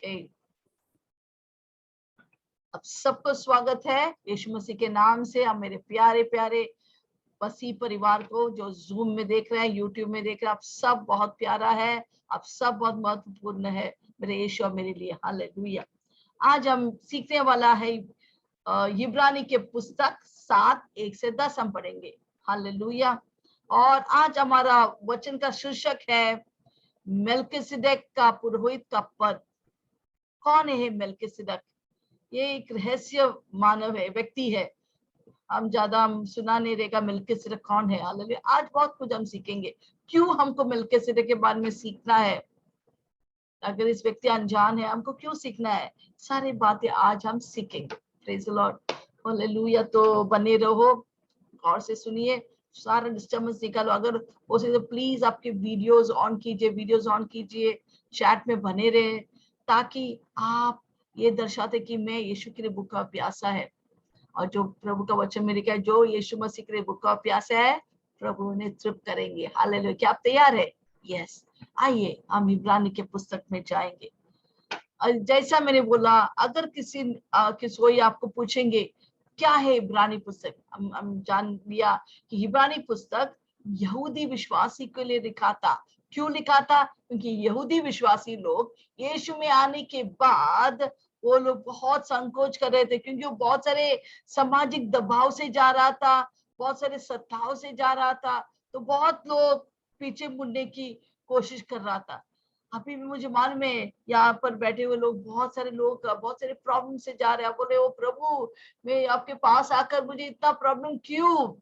Okay, अब सबको स्वागत है यीशु मसीह के नाम से। हम मेरे प्यारे प्यारे मसीह परिवार को जो जूम में देख रहे हैं, यूट्यूब में देख रहे हैं, आप सब बहुत प्यारा है, आप सब बहुत महत्वपूर्ण है मेरे यीशु और मेरे लिए। हालेलुया। आज हम सीखने वाला है इब्रानी के पुस्तक 7:1 से 10 हम पढ़ेंगे। हालेलुया। और आज हमारा वचन का शीर्षक है मेल्किसेदेक का पुरोहित का पद। कौन है मेल्किसेदेक? ये एक रहस्य मानव है, व्यक्ति है। हम ज्यादा सुना नहीं रहेगा मेल्किसेदेक कौन है। हालेलुया। आज बहुत कुछ हम सीखेंगे। क्यों हमको मेल्किसेदेक के बारे में सीखना है? अगर इस व्यक्ति अनजान है, हमको क्यों सीखना है? सारी बातें आज हम सीखेंगे। Praise the lord. हालेलुया। तो बने रहो, गौर से सुनिए, सारा डिस्टर्बेंस निकालो। अगर हो सके तो प्लीज आपके वीडियोस ऑन कीजिए, चैट में बने रहे, ताकि आप ये दर्शाते कि मैं यीशु के लिए भूखा प्यासा है। और जो प्रभु का वचन में लिखा है, जो यीशु मसीह के लिए भूखा प्यासा है, प्रभु उन्हें तृप्त करेंगे। हालेलुया। क्या आप तैयार है? यस। आइए हम इब्रानी के पुस्तक में जाएंगे। जैसा मैंने बोला, अगर कोई आपको पूछेंगे क्या है इब्रानी पुस्तक, हम जान लिया कि इब्रानी पुस्तक यहूदी विश्वासी के लिए लिखा था। क्यों लिखा था? क्योंकि यहूदी विश्वासी लोग यीशु में आने के बाद वो लोग बहुत संकोच कर रहे थे, क्योंकि वो बहुत सारे सामाजिक दबाव से जा रहा था, बहुत सारे सत्ताओं से जा रहा था। तो बहुत लोग पीछे मुड़ने की कोशिश कर रहा था। अभी भी मुझे मालूम है, यहाँ पर बैठे हुए लोग, बहुत सारे लोग बहुत सारे प्रॉब्लम से जा रहे हैं। बोले, ओ प्रभु, मैं आपके पास आकर मुझे इतना प्रॉब्लम क्यों?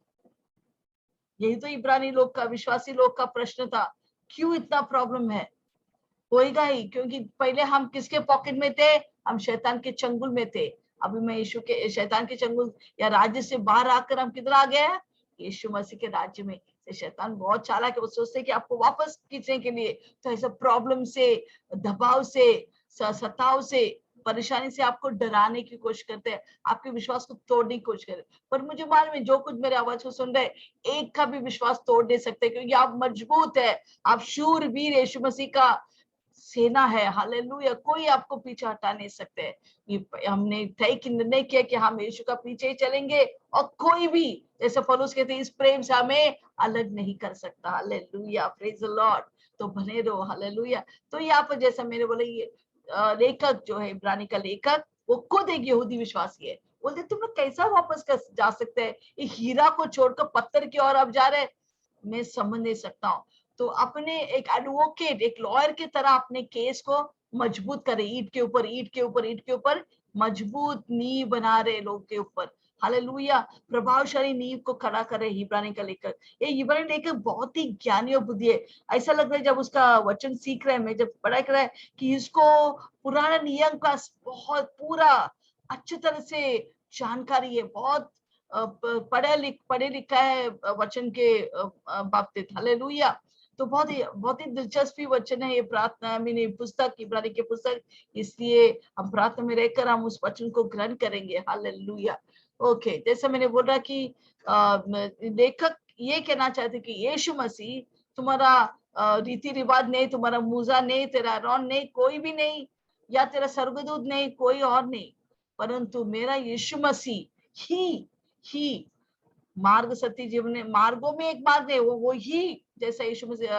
यही तो इब्रानी लोग का, विश्वासी लोग का प्रश्न था। क्यों इतना प्रॉब्लम है? होएगा ही, क्योंकि पहले हम किसके पॉकेट में थे? हम शैतान के चंगुल में थे। अभी मैं यीशु के शैतान के चंगुल या राज्य से बाहर आकर हम किधर आ गए हैं? यीशु मसीह के राज्य में। शैतान बहुत चालाक है, वो सोचते हैं कि आपको वापस खींचने के लिए। तो ऐसा प्रॉब्लम से, दबाव से, सताव से, परेशानी से आपको डराने की कोशिश करते हैं, आपके विश्वास को तोड़ने की कोशिश करते हैं। पर मुझे मालूम है, जो कुछ मेरे आवाज को सुन रहे, एक का भी विश्वास तोड़ नहीं सकते, क्योंकि आप मजबूत है, आप शूरवीर यीशु मसीह का सेना है। हालेलुया। कोई आपको पीछे हटा नहीं सकते। हमने तय निर्णय किया कि हम यीशु का पीछे ही चलेंगे, और कोई भी, जैसे पौलुस कहते हैं, इस प्रेम से हमें अलग नहीं कर सकता। हालेलुया। Praise the Lord. तो बने रहो। हालेलुया। तो यहाँ पर जैसा मैंने बोला, ये लेखक जो है, इब्रानी का लेखक, वो खुद एक यहूदी विश्वासी है। बोलते तुम लोग कैसा वापस जा सकते हैं? एक हीरा को छोड़कर पत्थर की ओर अब जा रहे, मैं समझ नहीं सकता हूँ। तो अपने एक एडवोकेट, एक लॉयर की तरह अपने केस को मजबूत करे, ईंट के ऊपर ईंट के ऊपर ईंट के ऊपर मजबूत नींव बना रहे लोग के ऊपर। हालेलुया। प्रभावशाली नींव को खड़ा करे इब्रानी का लेखक। ये इब्रानी लेखक बहुत ही ज्ञानी और बुद्धि है। ऐसा लग रहा है जब उसका वचन सीख रहे हैं, मैं जब पढ़ाई कर रहा है, कि इसको पुराना नियम का बहुत पूरा अच्छी तरह से जानकारी है। बहुत पढ़े लिखा है वचन के बाबतीत। हालेलुया। तो बहुत ही दिलचस्पी वचन है ये प्रार्थना, मैंने पुस्तक, इब्रानी की पुस्तक। इसलिए हम प्रार्थना में रहकर हम उस वचन को ग्रहण करेंगे। हालेलुया। ओके, जैसे मैंने बोला कि लेखक ये कहना चाहते कि यीशु मसीह तुम्हारा रीति रिवाज नहीं, तुम्हारा मूसा नहीं, तेरा रौन नहीं, कोई भी नहीं, या तेरा स्वर्गदूत नहीं, कोई और नहीं, परंतु मेरा यीशु मसीह ही मार्ग, सत्य, जीवन है। मार्गों में एक मार्ग है, वो ही, जैसा यीशु मसीह,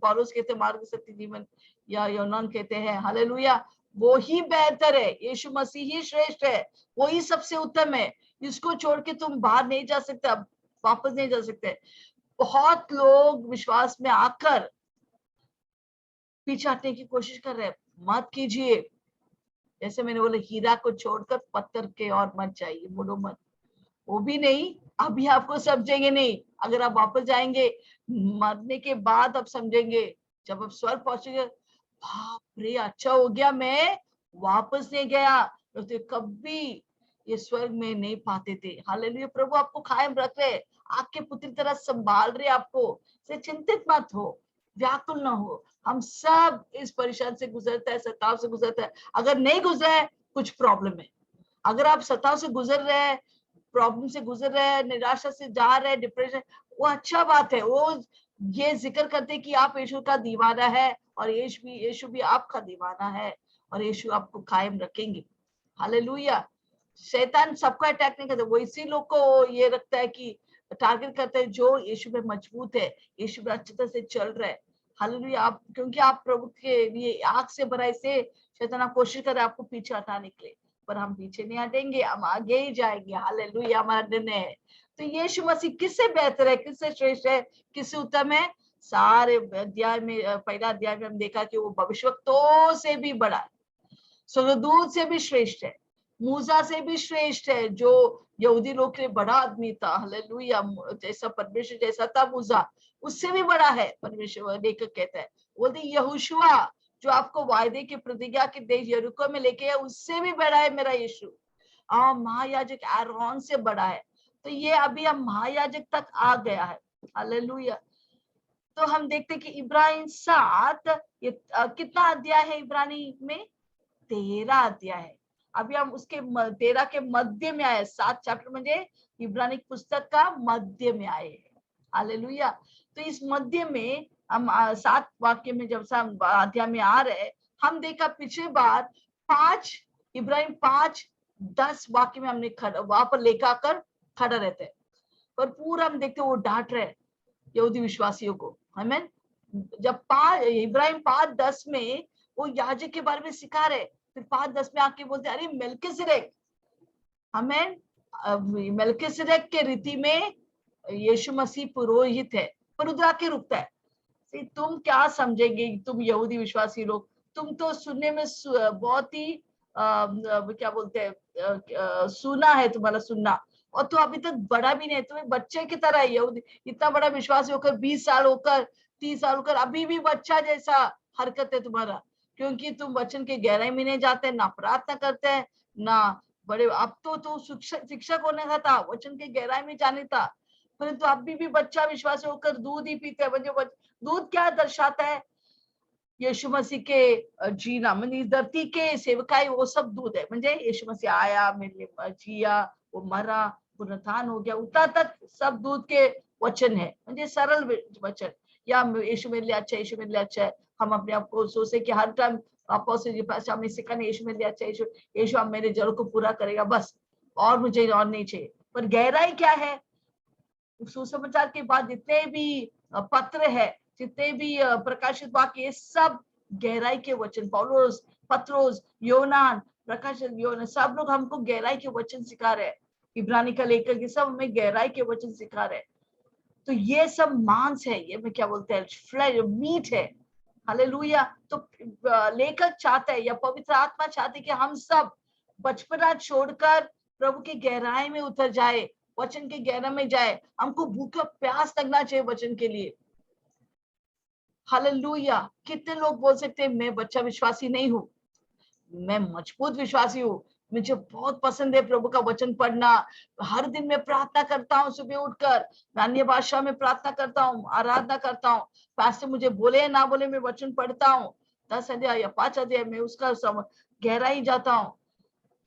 पौलुस कहते हैं मार्ग, सत्य, जीवन, या यूनान कहते हैं। हालेलुया। वो ही बेहतर है, यीशु मसीह ही श्रेष्ठ है, वो ही सबसे उत्तम है। इसको छोड़ के तुम बाहर नहीं जा सकते, वापस नहीं जा सकते। बहुत लोग विश्वास में आकर पीछे हटने की कोशिश कर रहे हैं। मत कीजिए। जैसे मैंने बोला, हीरा को छोड़कर पत्थर के और मत जाइए, मुड़ो मत। वो भी नहीं, अभी आपको समझेंगे नहीं। अगर आप वापस जाएंगे मरने के बाद, आप समझेंगे। जब आप स्वर्ग पहुंचेंगे, बाप रे, अच्छा हो गया मैं वापस नहीं गया, तो कभी ये स्वर्ग में नहीं पाते थे। हालेलुया। प्रभु आपको कायम रख रहे, आपके पुत्र तरह संभाल रहे आपको। से चिंतित मत हो, व्याकुल ना हो। हम सब इस परेशान से गुजरता है, सताव से गुजरता है। अगर नहीं गुजरा है, कुछ प्रॉब्लम है। अगर आप सताव से गुजर रहे हैं, प्रॉब्लम से गुजर रहे हैं, निराशा से जा रहे हैं, डिप्रेशन, वो अच्छा बात है। वो ये जिक्र करते कि आप यीशु का दीवाना है, और यीशु भी आपका दीवाना है। और यीशु आपको कायम रखेंगे। हालेलुया। शैतान सबको अटैक नहीं करता, वो इसी लोग को ये रखता है कि टारगेट करते हैं जो यीशु में मजबूत है, यीशु में अच्छी तरह से चल रहा है। हालेलुया। आप क्योंकि आप प्रभु के लिए आग से भरा, से शैतान आप कोशिश कर रहे हैं आपको पीछे हटाने के लिए, पर हम पीछे नहीं हटेंगे, हम आगे ही जाएंगे। हालेलुया। हमारा निर्णय है। तो यीशु मसीह किससे बेहतर है, किससे श्रेष्ठ है, किससे उत्तम है? सारे अध्याय में, पहला अध्याय में हम देखा कि वो भविष्यवक्ताओं से भी बड़ा है, स्वर्गदूत से भी श्रेष्ठ है, मूसा से भी श्रेष्ठ है, जो यहूदी लोग के लिए बड़ा आदमी था। हालेलुया। जैसा परमेश्वर जैसा था मूसा, उससे भी बड़ा है। परमेश्वर लेखक कहता है, बोलते यहोशुआ जो आपको वायदे की प्रतिज्ञा के देश यरीको में लेके है, उससे भी बड़ा है मेरा यीशु। महायाजक आरोन से बड़ा है। तो ये अभी हम महायाजक तक आ गया है। हालेलुया। तो हम देखते कि इब्रानी 7, ये कितना अध्याय है इब्रानी में? 13 अध्याय है। अभी हम उसके 13 के मध्य में आए, 7 चैप्टर म्हणजे इब्रानी पुस्तक का मध्य में आए हैं। हालेलुया। तो इस मध्य में हम 7 वाक्य में जब हम अध्याय में आ रहे, हम देखा पिछली बार 5 इब्राहिम 5:10 वाक्य में हमने वहां पर लेकर कर खड़ा रहते हैं, पर पूरा हम देखते वो डांट रहे यहूदी विश्वासियों को। हमें जब इब्राहिम 5:10 में वो याजक के बारे में सिखा रहे, फिर 5:10 में आके बोलते अरे मेल्किसेदेक, हमें मेल्किसेदेक के रीति में यीशु मसीह पुरोहित है, पर उधर आके रुकता है। तुम क्या समझेंगे, तुम यहूदी विश्वासी लोग, तुम तो सुनने में बहुत ही क्या बोलते हैं, सुना है तुम्हारा सुनना, और तो अभी तक बड़ा भी नहीं, तुम्हें बच्चे की तरह है। यहूदी इतना बड़ा विश्वासी होकर 20 साल होकर 30 साल होकर अभी भी बच्चा जैसा हरकत है तुम्हारा, क्योंकि तुम वचन के गहराई में नहीं जाते, ना प्रार्थना करते हैं, ना बड़े। अब तो शिक्षक होने का था, वचन के गहराई में जाने था, परंतु अभी भी बच्चा विश्वास होकर दूध ही पीते हैं। दूध क्या दर्शाता है? यीशु मसीह के जीना, म्हणजे धरती के सेवकाई, वो सब दूध है। म्हणजे यीशु मसीह आया, मेरे लिए जिया, वो मरा, पुनरुत्थान हो गया, उतना तक सब दूध के वचन है, म्हणजे सरल वचन। या यीशु मेरे लिए अच्छा है, यीशु मेरे लिए अच्छा है। हम अपने आप को सोचे कि हर टाइम अपोस्टल के पास हमें सिखाने, यीशु मेरे लिए अच्छा है, यीशु अब मेरे जरूरत को पूरा करेगा, बस और मुझे और नहीं चाहिए। पर गहराई क्या है? सुसमाचार के बाद जितने भी पत्र है, जितने भी प्रकाशित वाक्य, ये सब गहराई के वचन। पौलुस, पत्रोस, योनान, प्रकाशित योना, सब लोग हमको गहराई के वचन सिखा रहे हैं। इब्रानी का लेखक, ये सब हमें गहराई के वचन सिखा रहे हैं। तो ये सब मांस है, ये में क्या बोलते हैं, फ्लेश, मीट है। हालेलुया। तो लेखक चाहता है, या पवित्र आत्मा चाहती है कि हम सब बचपना छोड़कर प्रभु की गहराई में उतर जाए, वचन के गहराई में जाए। हमको भूख और प्यास लगना चाहिए वचन के लिए। हालेलुया। कितने लोग बोल सकते हैं मैं बच्चा विश्वासी नहीं हूँ, मैं मजबूत विश्वासी हूँ, मुझे बहुत पसंद है प्रभु का वचन पढ़ना, हर दिन मैं प्रार्थना करता हूँ, सुबह उठकर अन्य भाषा में प्रार्थना करता हूँ, आराधना करता हूँ, पास्टर मुझे बोले ना बोले मैं वचन पढ़ता हूँ, 10 अध्याय या 5 अध्याय में उसका गहराई जाता हूँ।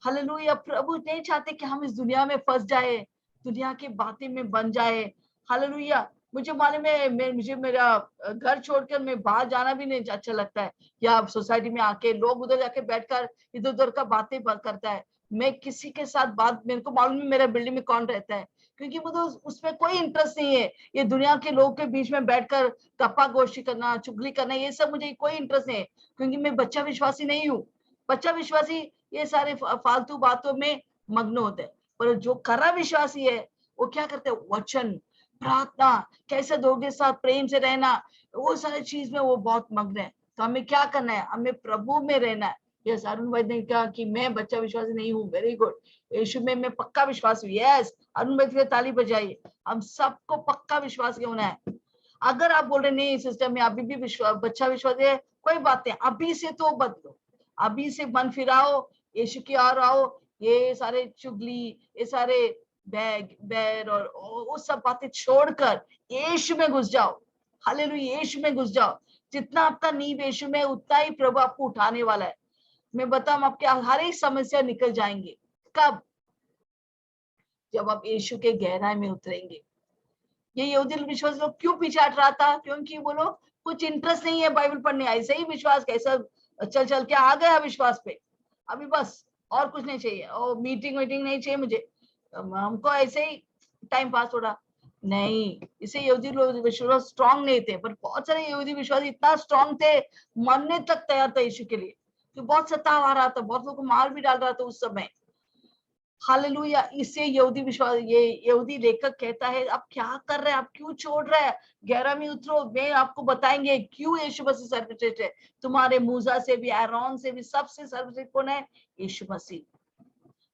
हालेलुया। प्रभु नहीं चाहते कि हम इस दुनिया में फंस जाए, दुनिया की बातें में बन जाए। हालेलुया। मुझे मालूम है, मुझे मेरा घर छोड़कर मैं बाहर जाना भी नहीं अच्छा लगता है, या सोसाइटी में आके लोग उधर जाके बैठकर इधर उधर का बातें करता है। मैं किसी के साथ बात, मेरे को मालूम है मेरा बिल्डिंग में कौन रहता है, क्योंकि मुझे उसमें कोई इंटरेस्ट नहीं है। ये दुनिया के लोग के बीच में बैठकर गप्पा गोष्ठी करना, चुगली करना, ये सब मुझे कोई इंटरेस्ट नहीं है, क्योंकि मैं बच्चा विश्वासी नहीं हूँ। बच्चा विश्वासी ये सारे फालतू बातों में मग्न होते हैं, पर जो खरा विश्वासी है वो क्या करते हैं? वचन, प्रार्थना, कैसे लोगों के साथ प्रेम से रहना, वो सारी चीज में वो बहुत मग्न है। तो हमें क्या करना है? हमें प्रभु में रहना है। यस, अरुण भाई ने कहा कि मैं बच्चा विश्वासी नहीं हूँ, वेरी गुड। यीशु में मैं पक्का विश्वासी हूँ। यस, अरुण भाई के ताली बजाइए। हम सबको पक्का विश्वासी होना है। अगर आप बोल रहे नहीं सिस्टम में अभी भी बच्चा विश्वासी है, कोई बात नहीं, अभी से तो बदलो, अभी से मन फिराओ, यीशु की ओर आओ। ये सारे चुगली, ये सारे बैर और वो सब बातें छोड़कर यीशु में घुस जाओ। हालेलुया। यीशु में घुस जाओ। जितना आपका नींव यीशु में, उतना ही प्रभु आपको उठाने वाला है। मैं बताऊं, आपके हर एक समस्या निकल जाएंगे। कब? जब आप यीशु के गहराई में उतरेंगे। ये यहूदी विश्वास लोग क्यों पीछे हट रहा था? क्योंकि वो लोग कुछ इंटरेस्ट नहीं है बाइबल पढ़ने, ऐसे ही विश्वास कैसा चल चल के आ गया विश्वास पे, अभी बस और कुछ नहीं चाहिए, और मीटिंग वीटिंग नहीं चाहिए मुझे, हमको ऐसे ही टाइम पास हो रहा। नहीं, इसे यहूदी लोग विश्वास स्ट्रांग नहीं थे, पर बहुत सारे यहूदी विश्वास इतना स्ट्रांग थे, मरने तक तैयार था यीशु के लिए, तो बहुत सताव आ रहा था, बहुत लोग को मार भी डाल रहा था उस समय। हालेलुया। इसे यहूदी विश्वास, ये यहूदी लेखक कहता है, आप क्या कर रहे हैं, आप क्यों छोड़ रहे हैं, 11वीं उतरो, मैं आपको बताएंगे क्यों यीशु मसीह सर्वश्रेष्ठ है। तुम्हारे मूसा से भी, आरोन से भी, सबसे सर्वश्रेष्ठ कौन है? यीशु मसीह।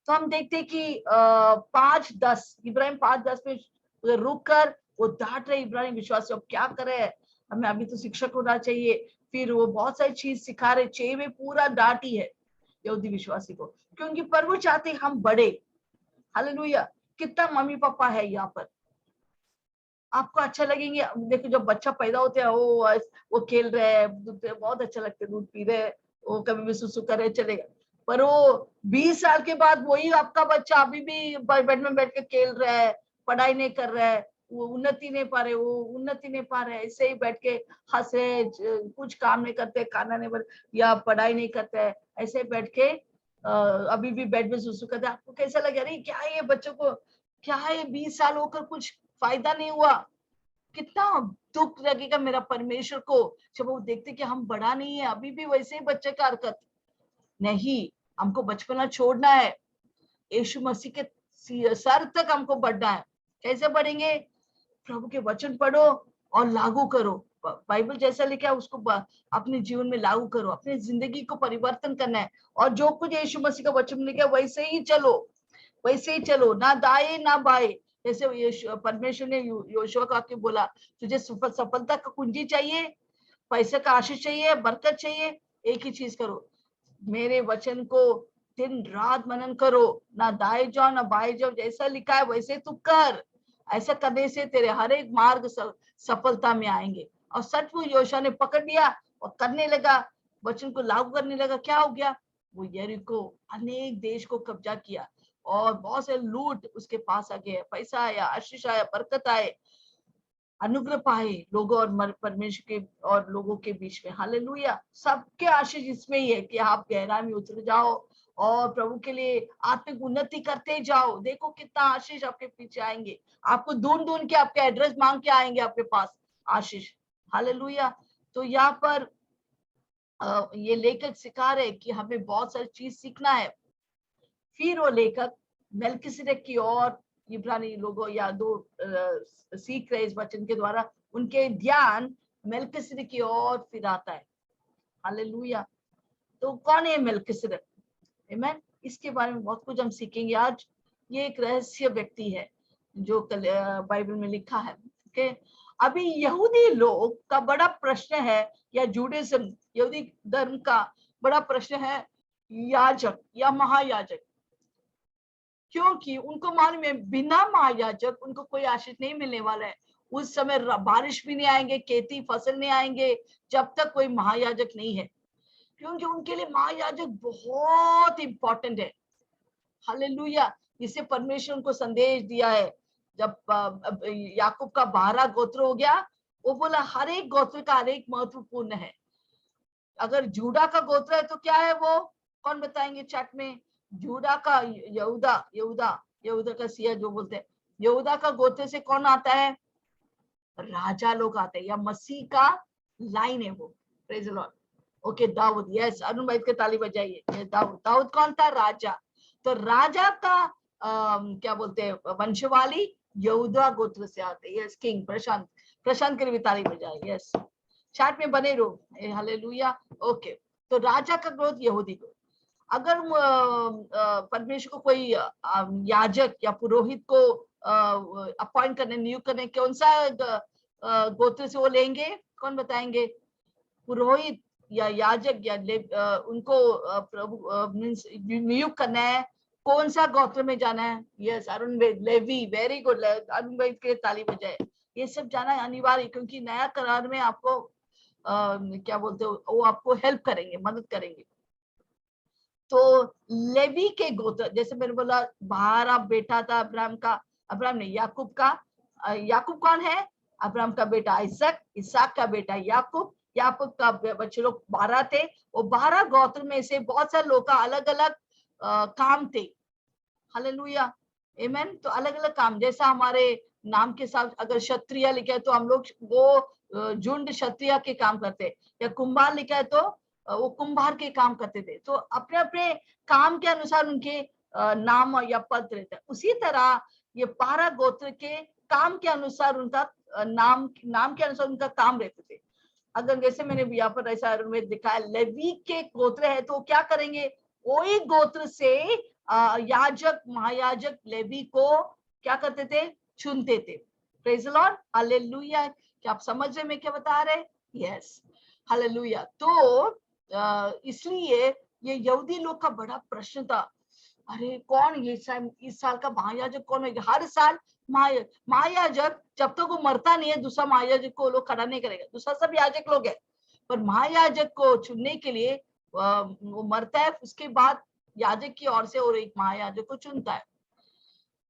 तो हम देखते हैं कि 5:10, इब्राहिम 5:10 में रुक कर वो डांट रहे इब्राहिम विश्वासी, अब क्या करे, हमें अभी तो शिक्षक होना चाहिए। फिर वो बहुत सारी चीज सिखा रहे, 6 में पूरा डांट ही है यहूदी विश्वासी को, क्योंकि प्रभु चाहते हम बढ़े। हालेलुया। कितना मम्मी पापा है यहाँ पर, आपको अच्छा लगेंगे। देखो जब बच्चा पैदा होते हैं, वो खेल रहे हैं, बहुत अच्छा लगता है, दूध पी रहे हैं, वो कभी भी सुसु करे चलेगा, पर वो 20 साल के बाद वही आपका बच्चा अभी भी बेड में बैठ के खेल रहा है, पढ़ाई नहीं कर रहा है, वो उन्नति नहीं पा रहे, वो उन्नति नहीं पा रहे, ऐसे ही बैठ के हंस रहे, कुछ काम नहीं करते, खाना नहीं बन या पढ़ाई नहीं करते, ऐसे बैठ के अभी भी बेड में सुसु करते। आपको कैसा लगे, अरे क्या है ये बच्चों को, क्या है 20 साल होकर कुछ फायदा नहीं हुआ, कितना दुख लगेगा मेरा परमेश्वर को जब वो देखते कि हम बड़ा नहीं है, अभी भी वैसे ही बच्चे का हरकत। नहीं, हमको बचपना छोड़ना है, यीशु मसीह के सर तक हमको बढ़ना है। कैसे बढ़ेंगे? प्रभु के वचन पढ़ो और लागू करो, बाइबल जैसा लिखा है उसको अपने जीवन में लागू करो, अपनी जिंदगी को परिवर्तन करना है, और जो कुछ यीशु मसीह का वचन लिखा है वैसे ही चलो, वैसे ही चलो, ना दाएं ना बाएं। जैसे परमेश्वर ने योशुआ को आके बोला, तुझे सफलता का कुंजी चाहिए, पैसे का आशीष चाहिए, बरकत चाहिए, एक ही चीज करो, मेरे वचन को दिन रात मनन करो, ना दाएं जाओ ना बाएं जाओ, जैसा लिखा है वैसे तू कर। ऐसा करने से तेरे हर एक मार्ग सफलता में आएंगे। और सचमुच योशुआ ने पकड़ लिया और करने लगा, वचन को लागू करने लगा। क्या हो गया? वो यरीको, अनेक देश को कब्जा किया, और बहुत से लूट उसके पास आ गए, पैसा आया, आशीष आया, बरकत आए, अनुग्रह पाए लोगों और परमेश्वर के और लोगों के बीच में। हालेलुया। सबके आशीष इसमें ही है कि आप गहराई में उतर जाओ और प्रभु के लिए आत्मिक उन्नति करते जाओ। देखो कितना आशीष आपके पीछे आएंगे, आपको ढूंढ ढूंढ के आपके एड्रेस मांग के आएंगे आपके पास आशीष। हालेलुया। तो यहाँ पर ये लेखक सिखा रहे कि हमें बहुत सारी चीज सीखना है। फिर वो लेखक मेल्किसेदेक की और इब्रानी लोगों या दो सीख रहे इस वचन के द्वारा, उनके ध्यान मेल्किसेदेक की ओर फिर आता है। हालेलुया। तो कौन है मेल्किसेदेक? आमीन। इसके बारे में बहुत कुछ हम सीखेंगे आज। ये एक रहस्य व्यक्ति है जो बाइबल में लिखा है। ओके, अभी यहूदी लोग का बड़ा प्रश्न है, या जूडाइज्म यहूदी धर्म का बड़ा प्रश्न है, याजक या महायाजक। क्योंकि उनको मालूम है बिना महायाजक उनको कोई आशीष नहीं मिलने वाला है। उस समय बारिश भी नहीं आएंगे, खेती फसल नहीं आएंगे जब तक कोई महायाजक नहीं है, क्योंकि उनके लिए महायाजक बहुत इंपॉर्टेंट है। हालेलुया। इसे परमेश्वर उनको संदेश दिया है जब याकूब का 12 गोत्र हो गया, वो बोला हर एक गोत्र का हर एक महत्वपूर्ण है। अगर जूडा का गोत्र है तो क्या है वो, कौन बताएंगे चैट में? जूडा का यहूदा, यहूदा का सिया जो बोलते हैं, यहूदा का गोत्र से कौन आता है? राजा लोग आते हैं, या मसीह का लाइन है वो। Praise the lord. Okay, Dawood, yes, Arun भाई के ताली बजाइए। दाऊद, दाऊद कौन था? राजा। तो राजा का क्या बोलते हैं, वंशवाली यहूदा गोत्र से आते हैं। यस, किंग प्रशांत, प्रशांत के लिए भी ताली बजाए। यस, चैट में बने रहो। हालेलुया। ओके, तो राजा का गोत्र यहूदी को, अगर परमेश्वर को कोई याजक या पुरोहित को अपॉइंट करने, नियुक्त करने, कौन सा गोत्र से वो लेंगे? कौन बताएंगे? पुरोहित या याजक या उनको मींस नियुक्त करना है, कौन सा गोत्र में जाना है? यस, अरुण भाई, लेवी, वेरी गुड, अरुण भाई के ताली बजाए। ये सब जाना अनिवार्य, क्योंकि नया करार में आपको क्या बोलते हो, वो आपको हेल्प करेंगे, मदद करेंगे। तो लेवी के गोत्र, जैसे मैंने बोला 12 बेटा था अब्राहम का, अब्राहम ने याकूब का, याकूब कौन है? अब्राहम का बेटा इसक, इसहाक का बेटा याकूब, याकूब का बच्चे लोग 12 थे, वो 12 गोत्र में से बहुत सारे लोग का अलग अलग काम थे। हालेलुया, आमेन। तो अलग अलग काम, जैसा हमारे नाम के साथ अगर क्षत्रिय लिखा है तो हम लोग वो झुंड क्षत्रिय के काम करते, या कुंभार लिखा है तो वो कुंभार के काम करते थे। तो अपने अपने काम के अनुसार उनके नाम या पद रहते हैं। उसी तरह ये 12 गोत्र के काम के अनुसार उनका नाम के अनुसार उनका काम रहते थे। अगर जैसे मैंने यहाँ पर ऐसा में दिखाया, लेवी के गोत्र है तो क्या करेंगे, वही गोत्र से याजक महायाजक लेवी को क्या करते थे, चुनते थे। Praise the lord, hallelujah. क्या आप समझ रहे मैं क्या बता रहे? Yes, hallelujah. तो इसलिए ये यहूदी लोग का बड़ा प्रश्न था, अरे कौन ये इस साल का महायाजक कौन होगा? हर साल महायाजक जब तक वो मरता नहीं है, दूसरा महायाजक को लोग खड़ा नहीं करेगा। दूसरा सब याजक लोग है, पर महायाजक को चुनने के लिए वो मरता है, उसके बाद याजक की ओर से और एक महायाजक को चुनता है।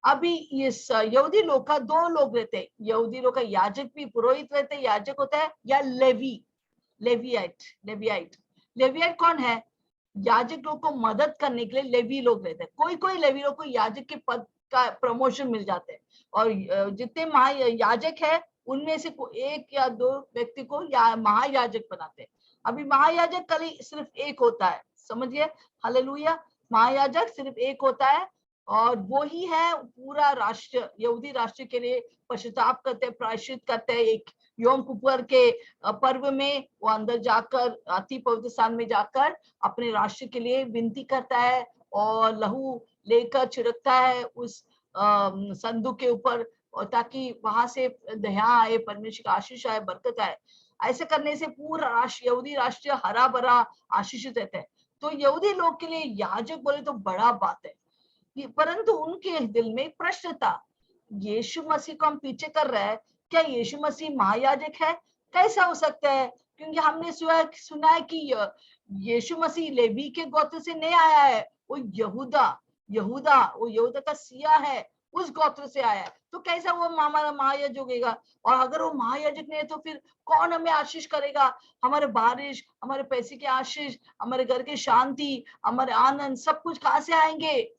अभी इस यहूदी लोग का दो लोग रहते हैं, यहूदी लोग का याजक भी पुरोहित रहते हैं, याजक होता है, या लेवियाइट कौन है? याजक लोग को मदद करने के लिए लेवी लोग रहते हैं। कोई कोई लेवी लोग को याजक के पद का प्रमोशन मिल जाते हैं, और जितने महायाजक है उनमें से एक या दो व्यक्ति को महायाजक बनाते हैं। अभी महायाजक कल सिर्फ एक होता है, समझिए, हालेलुया। महायाजक सिर्फ एक होता है, और वो ही है पूरा राष्ट्र, यहूदी राष्ट्र के लिए पश्चाताप करते हैं, प्रायश्चित करते हैं। एक योम किप्पुर के पर्व में वो अंदर जाकर अति पवित्र स्थान में जाकर अपने राष्ट्र के लिए विनती करता है, और लहू लेकर छिड़कता है उस संदूक के ऊपर, और ताकि वहां से दया आए, परमेश्वर का आशीष आए, बरकत आए। ऐसे करने से पूरा राष्ट्र, यहूदी राष्ट्र हरा भरा आशीषित रहता है। तो यहूदी लोग के लिए याजक बोले तो बड़ा बात है, परंतु उनके दिल में प्रश्न था, यीशु मसीह को हम पीछे कर रहे हैं, क्या यीशु मसीह महायाजक है? कैसा हो सकता है? क्योंकि हमने सुना है कि यीशु मसीह लेवी के गोत्र से नहीं आया है, वो यहूदा का सिया है, उस गोत्र से आया है। तो कैसा वो हमारा महायाजक होगा? और अगर वो महायाजक नहीं है तो फिर कौन हमें आशीष करेगा? हमारे बारिश, हमारे पैसे की आशीष, हमारे घर की शांति, हमारे आनंद, सब कुछ कहां से आएंगे?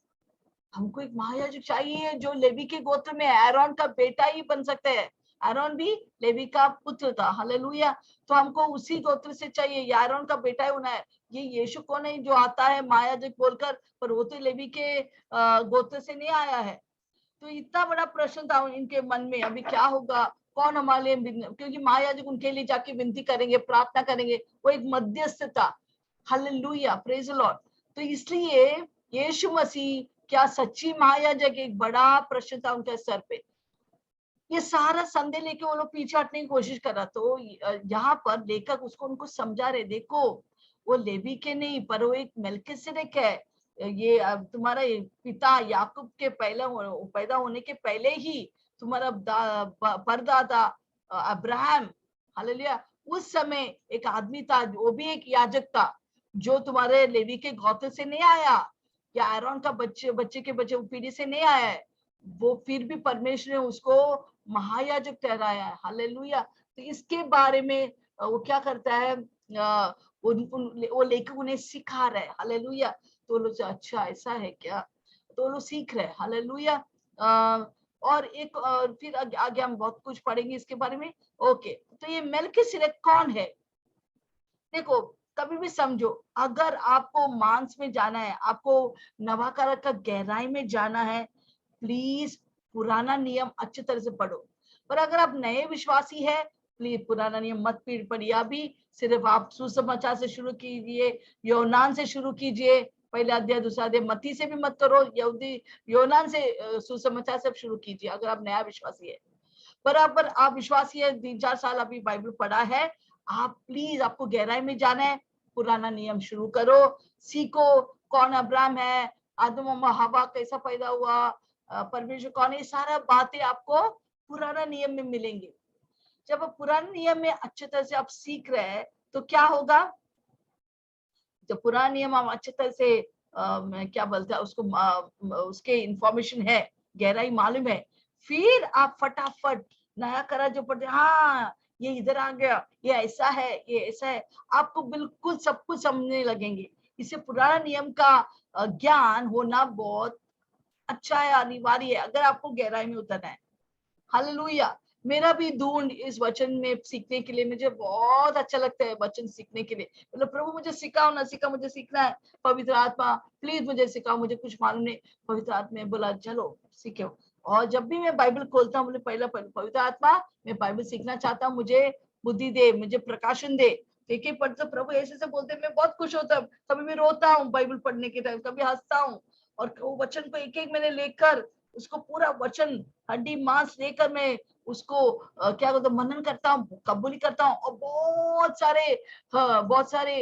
हमको एक महायाजक चाहिए जो लेवी के गोत्र में, आरोन का बेटा ही बन सकते हैं। आरोन भी लेवी का पुत्र था, हालेलुया। तो हमको उसी गोत्र से चाहिए, ये आरोन का बेटा ही होना है। ये यीशु कौन है जो आता है महायाजक बोलकर, पर वो तो लेवी के गोत्र से नहीं आया है। तो इतना बड़ा प्रश्न था इनके मन में, अभी क्या होगा, कौन हमारे लिए, क्योंकि महायाजक उनके लिए जाके विनती करेंगे, प्रार्थना करेंगे, वो एक मध्यस्थ था। Hallelujah, praise the Lord. तो इसलिए यीशु मसीह क्या सच्ची महायाजक, एक बड़ा प्रश्न था उनके सर पे। ये सारा संदेह लेके वो लोग पीछे हटने की कोशिश कर रहा। तो यहाँ पर लेखक उसको उनको समझा रहे, देखो वो लेवी के नहीं, पर वो एक मेल्किसेदेक है। ये तुम्हारा पिता याकूब के पैदा होने के पहले ही तुम्हारा परदादा अब्राहम, हालेलुया, उस समय एक आदमी था, वो भी एक याजक था, जो तुम्हारे लेवी के गोत्र से नहीं आया, या आरोन का बच्चे के बच्चे पीढ़ी से नहीं आया है, वो फिर भी परमेश्वर ने उसको महायाजक ठहराया है। हालेलुया। तो इसके बारे में वो क्या करता है, वो लेखक उन्हें सिखा रहे हैं। हालेलुया। तो लोग, अच्छा ऐसा है क्या? तो लोग सीख रहे हैं। हालेलुया। और एक फिर आगे हम बहुत कुछ पढ़ेंगे इसके बारे में। ओके, तो ये मेल्किसेदेक कौन है? देखो, कभी भी समझो, अगर आपको मांस में जाना है, आपको नवाकारक का गहराई में जाना है, प्लीज पुराना नियम अच्छी तरह से पढ़ो। पर अगर आप नए विश्वासी है, प्लीज पुराना नियम मत पढ़िए। अभी सिर्फ आप सुसमाचार से शुरू कीजिए, यूनान से शुरू कीजिए, पहला अध्याय, दूसरा अध्याय। मत्ती से भी मत करो, यहूदी यूनान से सुसमाचार से शुरू कीजिए अगर आप नया विश्वासी है। पर आप विश्वासी है, 3-4 साल अभी बाइबल पढ़ा है, आप प्लीज, आपको गहराई में जाना है, पुराना नियम शुरू करो, सीखो कौन अब्राहम है, आदम और हवा कैसा पैदा हुआ, परमेश्वर कौन है, ये सारा बातें आपको पुराना नियम में मिलेंगे। जब आप पुराने नियम में अच्छे तरह से आप सीख रहे हैं, तो क्या होगा, जब पुराना नियम हम अच्छे तरह से क्या बोलते हैं उसको, उसके इंफॉर्मेशन है, गहराई मालूम है, फिर आप फटाफट नया करा जो पढ़ते, हाँ ये इधर आ गया, ये ऐसा है, ये ऐसा है, आपको बिल्कुल सब कुछ समझने लगेंगे। इसे पुराना नियम का ज्ञान होना बहुत अच्छा है, अनिवार्य है, अगर आपको गहराई में उतरना है। हालेलुया। मेरा भी ढूंढ इस वचन में सीखने के लिए, मुझे बहुत अच्छा लगता है वचन सीखने के लिए। मतलब प्रभु मुझे सिखाओ ना, सिखा, मुझे सीखना है। पवित्र आत्मा प्लीज मुझे सिखाओ, मुझे कुछ मालूम नहीं। पवित्र आत्मा बोला चलो सीखो। और जब भी मैं बाइबल खोलता हूँ, मुझे पहला पवित्र आत्मा, मैं बाइबल सीखना चाहता हूँ, मुझे बुद्धि दे, मुझे प्रकाशन दे। एक पढ़ते प्रभु ऐसे से बोलते, मैं बहुत खुश होता हूँ। कभी मैं रोता हूँ बाइबल पढ़ने के टाइम, कभी हंसता हूँ। और वो वचन को एक एक मैंने लेकर, उसको पूरा वचन हड्डी मांस लेकर मैं उसको क्या कहते मनन करता हूँ, कबूली करता हूँ। और बहुत सारे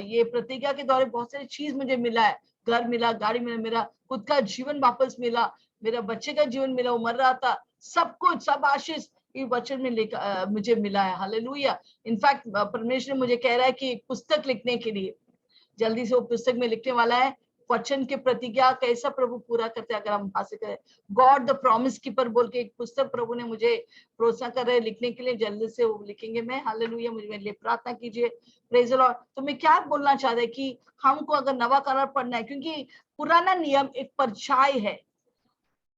ये प्रतिज्ञा के दौरान बहुत सारी चीज मुझे मिला है। घर मिला, गाड़ी मिला, मेरा खुद का जीवन वापस मिला, मेरा बच्चे का जीवन मिला, वो मर रहा था, सब कुछ, सब आशीष इस वचन में लेकर मुझे मिला है। हालेलुया। इनफैक्ट परमेश्वर मुझे कह रहा है कि पुस्तक लिखने के लिए, जल्दी से वो पुस्तक में लिखने वाला है। वचन के प्रतिज्ञा कैसा प्रभु पूरा करते हैं, अगर हम हासिल करें। गॉड द प्रॉमिस कीपर बोल के एक पुस्तक प्रभु ने मुझे प्रोत्साहन कर रहे हैं लिखने के लिए, जल्दी से वो लिखेंगे। मैं हालेलुया, मुझे मेरे लिए प्रार्थना कीजिए। Praise the Lord. तो मैं क्या बोलना चाह रहा कि हमको अगर नवा करार पढ़ना है, क्योंकि पुराना नियम एक परछाई है,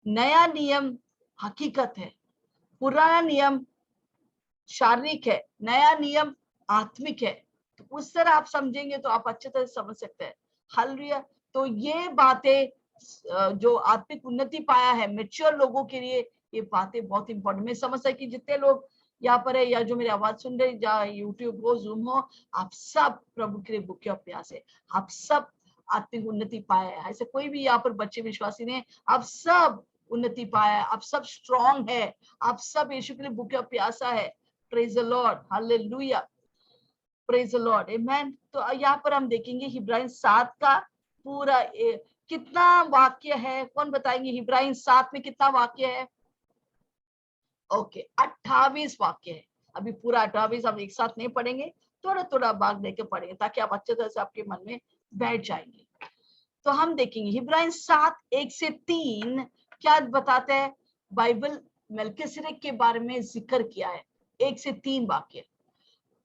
नया नियम हकीकत है। पुराना नियम शारीरिक है, नया नियम आत्मिक है। तो उस तरह आप समझेंगे तो आप अच्छे तरह समझ सकते हैं। हालेलुया। तो ये बातें जो आत्मिक उन्नति पाया है मैच्योर लोगों के लिए, ये बातें बहुत इंपॉर्टेंट। मैं समझता कि जितने लोग यहाँ पर है या जो मेरी आवाज सुन रहे, या यूट्यूब हो, जूम हो, आप सब प्रभु के लिए भूखे और प्यासे, आप सब आत्मिक उन्नति पाए है। ऐसे कोई भी यहाँ पर बच्चे विश्वासी नहीं, आप सब उन्नति पाया है, आप सब स्ट्रॉन्ग है, आप सब यीशु के लिए भूखे और प्यासा है। Praise the lord. Hallelujah. Praise the lord. Amen. तो यहाँ पर हम देखेंगे इब्राहिम 7 का पूरा कितना वाक्य है, कौन बताएंगे? इब्राहिम 7 में कितना वाक्य है? ओके, 28 वाक्य है। अभी पूरा 28 हम एक साथ नहीं पढ़ेंगे, थोड़ा थोड़ा भाग देके पढ़ेंगे, ताकि आप अच्छे तरह से आपके मन में बैठ जाएंगे। तो हम देखेंगे इब्राहिम 7 1 से 3 क्या बताते हैं। बाइबल मेल्किसेदेक के बारे में जिक्र किया है। 1 से 3 वाक्य।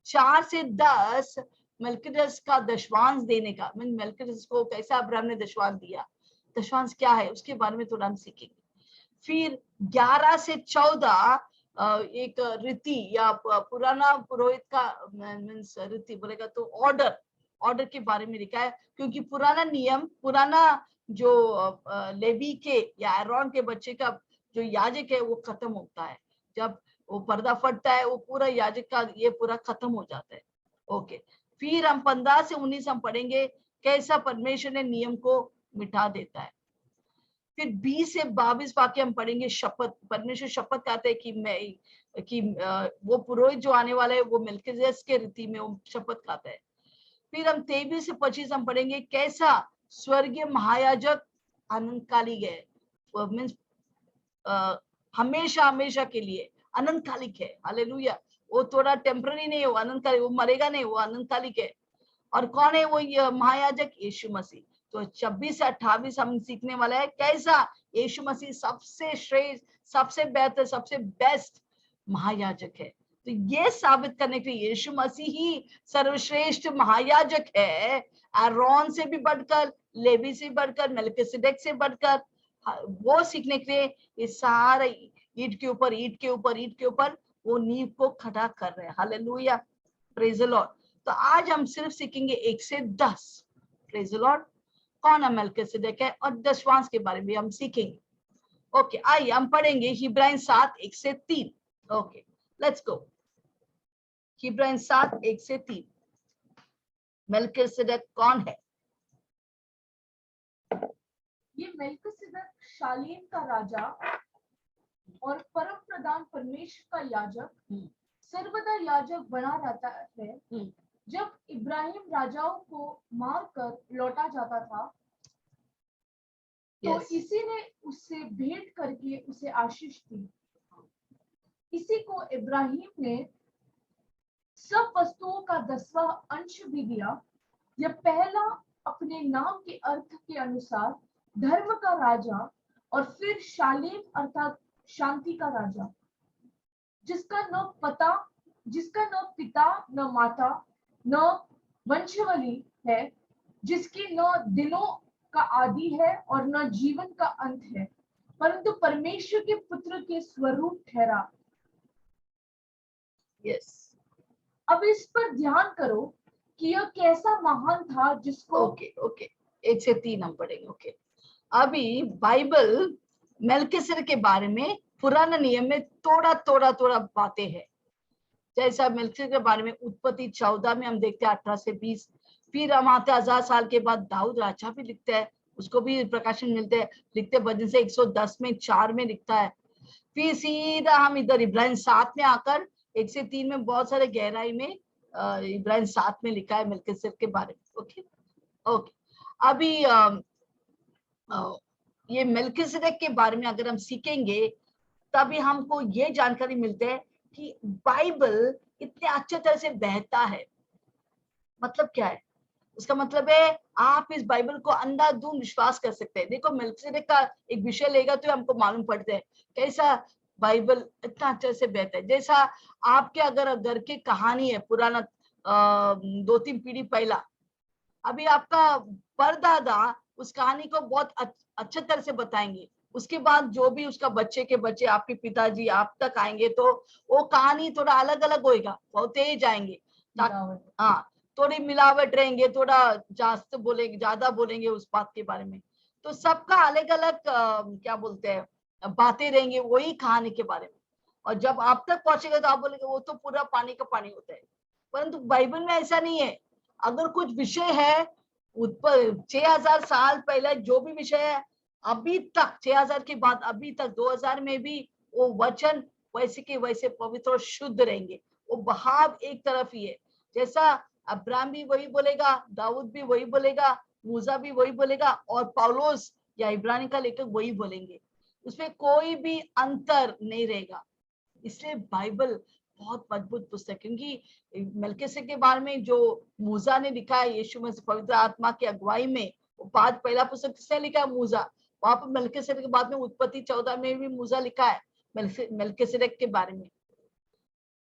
4 से 10 मेल्किसेदेक का दशवांश देने का, मेल्किसेदेक को कैसा अब्राहम ने दशवांश दिया, दशवांश क्या है, उसके बारे में थोड़ा हम सीखेंगे। फिर 11 से 14 एक रीति या पुराना पुरोहित का मीन्स रीति बोलेगा तो ऑर्डर के बारे में लिखा है। क्योंकि पुराना नियम, पुराना जो लेवी के या एरोन के बच्चे का जो याजक है वो खत्म होता है। जब वो पर्दा फटता है, वो पूरा याजक का ये पूरा खत्म हो जाता है। ओके, फिर हम 15 से 19 हम पढ़ेंगे कैसा परमेश्वर ने नियम को मिटा देता है। फिर 20 से 22 वाक्य हम पढ़ेंगे शपथ। परमेश्वर शपथ कहते हैं कि वो पुरोहित जो आने वाला है वो मेल्किसेदेक के रीति में वो शपथ खाता है। फिर हम 23 से 25 हम पढ़ेंगे कैसा स्वर्गीय महायाजक अनंतकालिक है, मीन्स हमेशा हमेशा के लिए अनंतकालिक है। हालेलुया। वो थोड़ा टेम्पररी नहीं है, वो अनंतकालिक, वो मरेगा नहीं, वो अनंतकालिक है। और कौन है वो महायाजक? यीशु मसीह। तो 26 से 28 हम सीखने वाले हैं कैसा यीशु मसीह सबसे श्रेष्ठ, सबसे बेहतर, सबसे बेस्ट महायाजक है। तो ये साबित करने के लिए यीशु मसीह ही सर्वश्रेष्ठ महायाजक है, आरोन से भी बढ़कर, लेवी से बढ़कर, मेल्किसेदेक से बढ़कर। वो सीखने के लिए ये सारा ईंट के ऊपर ईंट के ऊपर ईंट के ऊपर वो नींव को खड़ा कर रहे हैं। हालेलुया। Praise the Lord. तो आज हम सिर्फ सीखेंगे 1 से 10। Praise the Lord. कौन है मेल्किसेदेक है, और दशवांश के बारे में हम सीखेंगे। ओके, आइए हम पढ़ेंगे इब्राहिम 7 1 से 3। Okay, let's go. इब्राहिम 7 1 से 3। मेल्किसेदेक कौन है? ये मेल्किसेदेक शालेम का राजा और परम प्रधान परमेश्वर का याजक सर्वदा याजक बना रहता है। जब इब्राहिम राजाओं को मारकर लौटा जाता था, तो इसी ने उससे भेंट करके उसे आशीष दी। इसी को इब्राहिम ने सब वस्तुओं का 10वां अंश भी दिया। यह पहला अपने नाम के अर्थ के अनुसार धर्म का राजा, और फिर शालेम अर्थात शांति का राजा, जिसका न पता जिसका न पिता न माता न वंशावली है, जिसकी न दिनों का आदि है और न जीवन का अंत है, परंतु परमेश्वर के पुत्र के स्वरूप ठहरा। यस, अब इस पर ध्यान करो कि यह कैसा महान था जिसको ओके ओके, 1 से 3 हम पढ़ेंगे। ओके, अभी बाइबल मेल्किसेदेक के बारे में पुराने नियम में थोड़ा बातें हैं। जैसा मेल्किसेदेक के बारे में उत्पत्ति 14 में हम देखते हैं 18 से 20। फिर हम आते 1000 साल के बाद दाऊद राजा भी लिखते हैं, उसको भी प्रकाशन मिलते हैं, लिखते भजन से 110 में 4 में लिखता है। फिर सीधा हम इधर इब्राहिम 7 में आकर 1 से 3 में बहुत सारे गहराई में इब्राहिम 7 में लिखा है मेल्किसेदेक के बारे में। ओके ओके, अभी ये मेल्किसेदेक के बारे में अगर हम सीखेंगे तभी हमको ये जानकारी मिलती है कि बाइबल इतने अच्छे तरह से बहता है। मतलब क्या है? उसका मतलब है आप इस बाइबल को अंधाधुंध विश्वास कर सकते हैं। देखो मेल्किसेदेक का एक विषय लेगा तो हमको मालूम पड़ता है कैसा बाइबल इतना अच्छे से बहता है। जैसा आपके अगर घर की कहानी है पुराना 2-3 पीढ़ी पहला, अभी आपका परदादा उस कहानी को बहुत अच्छे तरह से बताएंगे, उसके बाद जो भी उसका बच्चे के बच्चे आपके पिताजी आप तक आएंगे तो वो कहानी थोड़ा अलग अलग होएगा, बहुत तेज आएंगे। हाँ, थोड़ी मिलावट रहेंगे, थोड़ा ज्यादा बोलेंगे उस बात के बारे में। तो सबका अलग अलग क्या बोलते हैं बातें रहेंगे वही कहानी के बारे में। और जब आप तक पहुंचेगा तो आप बोलेंगे वो तो पूरा पानी का पानी होता है। परंतु बाइबल में ऐसा नहीं है। अगर कुछ विषय है 6000 साल पहले जो भी विषय है अभी तक 6000 के बाद अभी तक 2000 में भी वो वचन वैसे के वैसे पवित्र और शुद्ध रहेंगे। वो बहाव एक तरफ ही है। जैसा अब्राहम भी वही बोलेगा, दाऊद भी वही बोलेगा, मूसा भी वही बोलेगा और पौलुस या इब्रानी का लेखक वही बोलेंगे, उसमें कोई भी अंतर नहीं रहेगा। इसलिए बाइबल बहुत मजबूत पुस्तक, क्योंकि मेल्किसेदेक के बारे में जो मूसा ने लिखा है यीशु मसीह पवित्र आत्मा की अगुवाई में, वो पहला पुस्तक किसने लिखा है? मूसा। वहां पर मेल्किसेदेक के बाद में उत्पत्ति 14 में भी मूसा लिखा है मेल्किसेदेक के बारे में।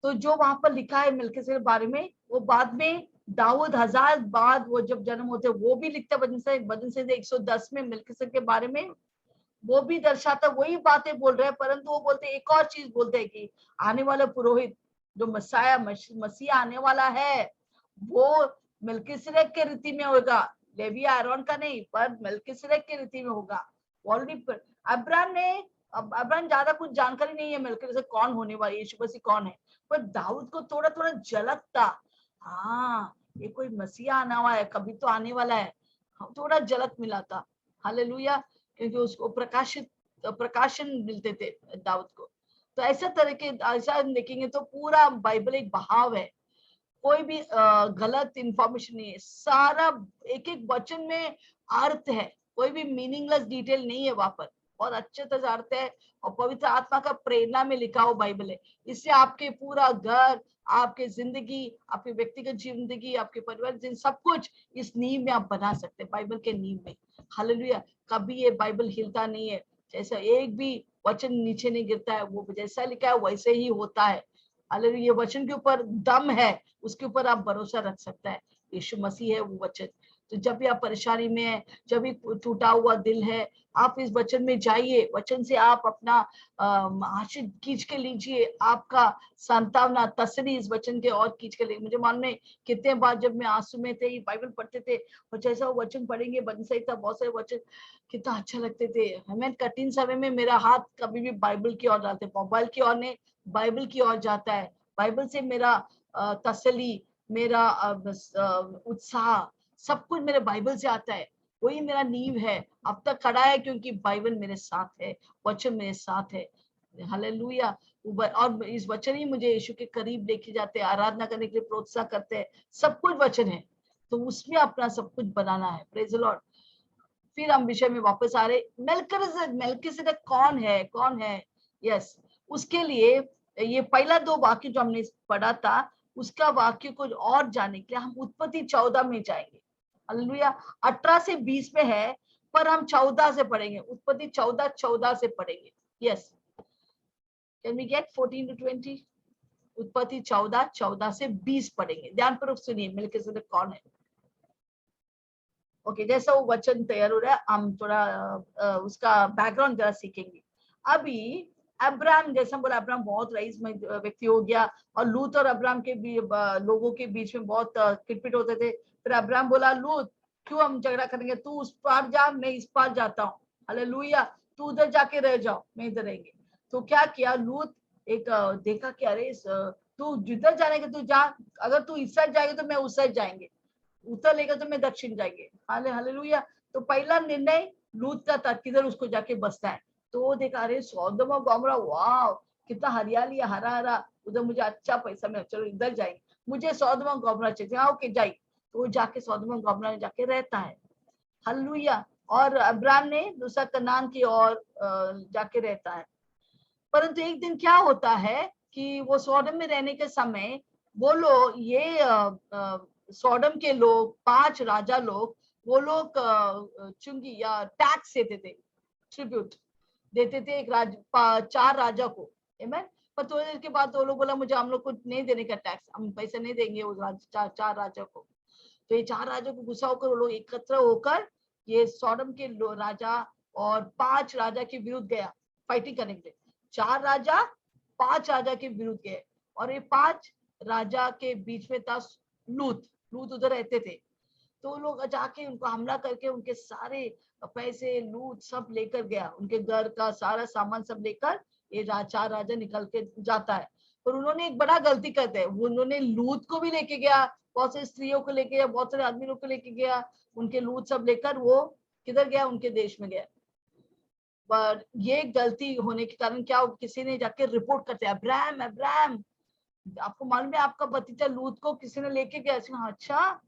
तो जो वहां पर लिखा है मेल्किसेदेक के बारे में वो बाद में दाऊद 1000 बाद वो जब जन्म होते वो भी लिखता है भजन से 110 में मेल्किसेदेक के बारे में वो भी दर्शाता, वही बातें बोल रहे हैं। परंतु वो बोलते एक और चीज बोलते हैं कि आने वाला पुरोहित जो मसीह आने वाला है वो मेल्किसेदेक के रीति में होगा, लेवी आरोन का नहीं पर मेल्किसेदेक के रीति में होगा। ऑलरेडी अब्राहम ज्यादा कुछ जानकारी नहीं है मेल्किसेदेक कौन होने वाला, यीशु मसीह कौन है, पर दाऊद को थोड़ा थोड़ा झलक था। हाँ, ये कोई मसीह आने वाला है, कभी तो आने वाला है, थोड़ा झलक मिला था। हालेलुया, क्योंकि उसको प्रकाशन मिलते थे दाऊद को। तो ऐसा देखेंगे तो पूरा बाइबल एक बहाव है, कोई भी गलत इंफॉर्मेशन नहीं है, सारा एक एक वचन में अर्थ है, कोई भी मीनिंगलेस डिटेल नहीं है वहां पर, बहुत अच्छे तरह अर्थ है और पवित्र आत्मा का प्रेरणा में लिखा हुआ बाइबल है। इससे आपके पूरा घर, आपके जिंदगी, आपकी व्यक्तिगत जिंदगी, आपके परिवार सब कुछ इस नींव में आप बना सकते हैं, बाइबल के नींव में। हालेलुया, कभी ये बाइबल हिलता नहीं है, जैसा एक भी वचन नीचे नहीं गिरता है, वो जैसा लिखा है वैसे ही होता है। हालेलुया, ये वचन के ऊपर दम है, उसके ऊपर आप भरोसा रख सकता है, यीशु मसीह है वो वचन। तो जब भी आप परेशानी में है, जब भी टूटा हुआ दिल है, आप इस वचन में जाइए, वचन से आप अपना आशीष खींच के लीजिए, आपका सांत्वना तसली इस वचन के और खींच के लिए। मुझे मालूम है कितने बार जब मैं आंसू में थे बाइबल पढ़ते थे और जैसा वो वचन पढ़ेंगे बन सही था, बहुत सारे वचन कितना अच्छा लगते थे। हमें कठिन समय में मेरा हाथ कभी भी बाइबल की ओर जाते, मोबाइल की ओर नहीं बाइबल की ओर जाता है। बाइबल से मेरा तसली, मेरा उत्साह सब कुछ मेरे बाइबल से आता है, वही मेरा नींव है, अब तक खड़ा है क्योंकि बाइबल मेरे साथ है, वचन मेरे साथ है। हालेलुया, और इस वचन ही मुझे यीशु के करीब लेके जाते हैं, आराधना करने के लिए प्रोत्साह करते हैं, सब कुछ वचन है, तो उसमें अपना सब कुछ बनाना है। Praise the Lord. फिर हम विषय में वापस आ रहे, मेल्किसेदेक कौन है, कौन है? यस, उसके लिए ये पहला 2 वाक्य जो हमने पढ़ा था उसका वाक्य कुछ और जानने के लिए हम उत्पत्ति 14 में जाएंगे। हालेलुया, 18 से 20 में है पर हम 14 से पढ़ेंगे, उत्पत्ति 14 से पढ़ेंगे। Yes, can we get 14 to 20? उत्पत्ति 14 से 20 पढ़ेंगे। ध्यानपूर्वक सुनिए मेल्किसेदेक कौन है। ओके, जैसा वो वचन तैयार हो रहा है हम थोड़ा उसका बैकग्राउंड जरा सीखेंगे। अभी अब्राम, जैसा बोला अब्राम बहुत रईस में व्यक्ति हो गया और लूत और अब्राम के भी लोगों के बीच में बहुत किटपिट होते थे। फिर अब्राम बोला लूत क्यों हम झगड़ा करेंगे, तू उस पार जा मैं इस पार जाता हूँ, हालेलुया, तू उधर जाके रह जाओ मैं इधर रहेंगे। तो क्या किया लूत, एक देखा कि अरे तू जिधर जाने का तू जा, अगर तू इस साइड जाएगा तो मैं उस साइड जाएंगे, उत्तर लेगा तो मैं दक्षिण जाएंगे, हालेलुया। तो पहला निर्णय लूत का था किधर उसको जाके बसता है। तो वो देखा अरे सौदम और गोमरा, वाह कितना हरियाली है, हरा हरा, उधर मुझे अच्छा पैसा मिला, चलो इधर जाएंगे, मुझे सौदम और गोमरा चाहिए, ओके जाइए। तो वो जाके सौदम और गोमरा में जाके रहता है, हालेलुया। और अब्राम ने दूसरा कनान की ओर जाके रहता है। परंतु एक दिन क्या होता है कि वो सौदम में रहने के समय वो लोग ये सौदम के लोग 5 राजा लोग, वो लोग चुंगी या टैक्स देते थे, ट्रिब्यूट देते थे एक 4 राजा को, आमेन। पर थोड़ी देर के बाद वो लोग बोला मुझे हम लोग को नहीं देने का टैक्स, हम पैसे नहीं देंगे उस 4 राजा को। तो ये 4 राजा को गुस्सा होकर वो लोग एकत्र होकर ये सौदम के राजा और 5 राजा के विरुद्ध गया फाइटिंग करने के लिए। 4 राजा 5 राजा के विरुद्ध गए और ये 5 राजा के बीच में था लूत उधर रहते थे। तो लोग जाके उनको हमला करके उनके सारे पैसे लूट सब लेकर गया, उनके घर का सारा सामान सब लेकर ये 4 राजा निकल के जाता है। पर उन्होंने एक बड़ा गलती करते हैं, उन्होंने लूत को भी लेके गया, बहुत सारी स्त्रियों को लेके गया, बहुत सारे आदमी लोग को लेके गया, उनके लूट सब लेकर वो किधर गया, उनके देश में गया। पर ये गलती होने के कारण क्या, किसी ने जाके रिपोर्ट करते अब्राम आपको मालूम है आपका भतीजा लूत को किसी ने लेके गया। अच्छा,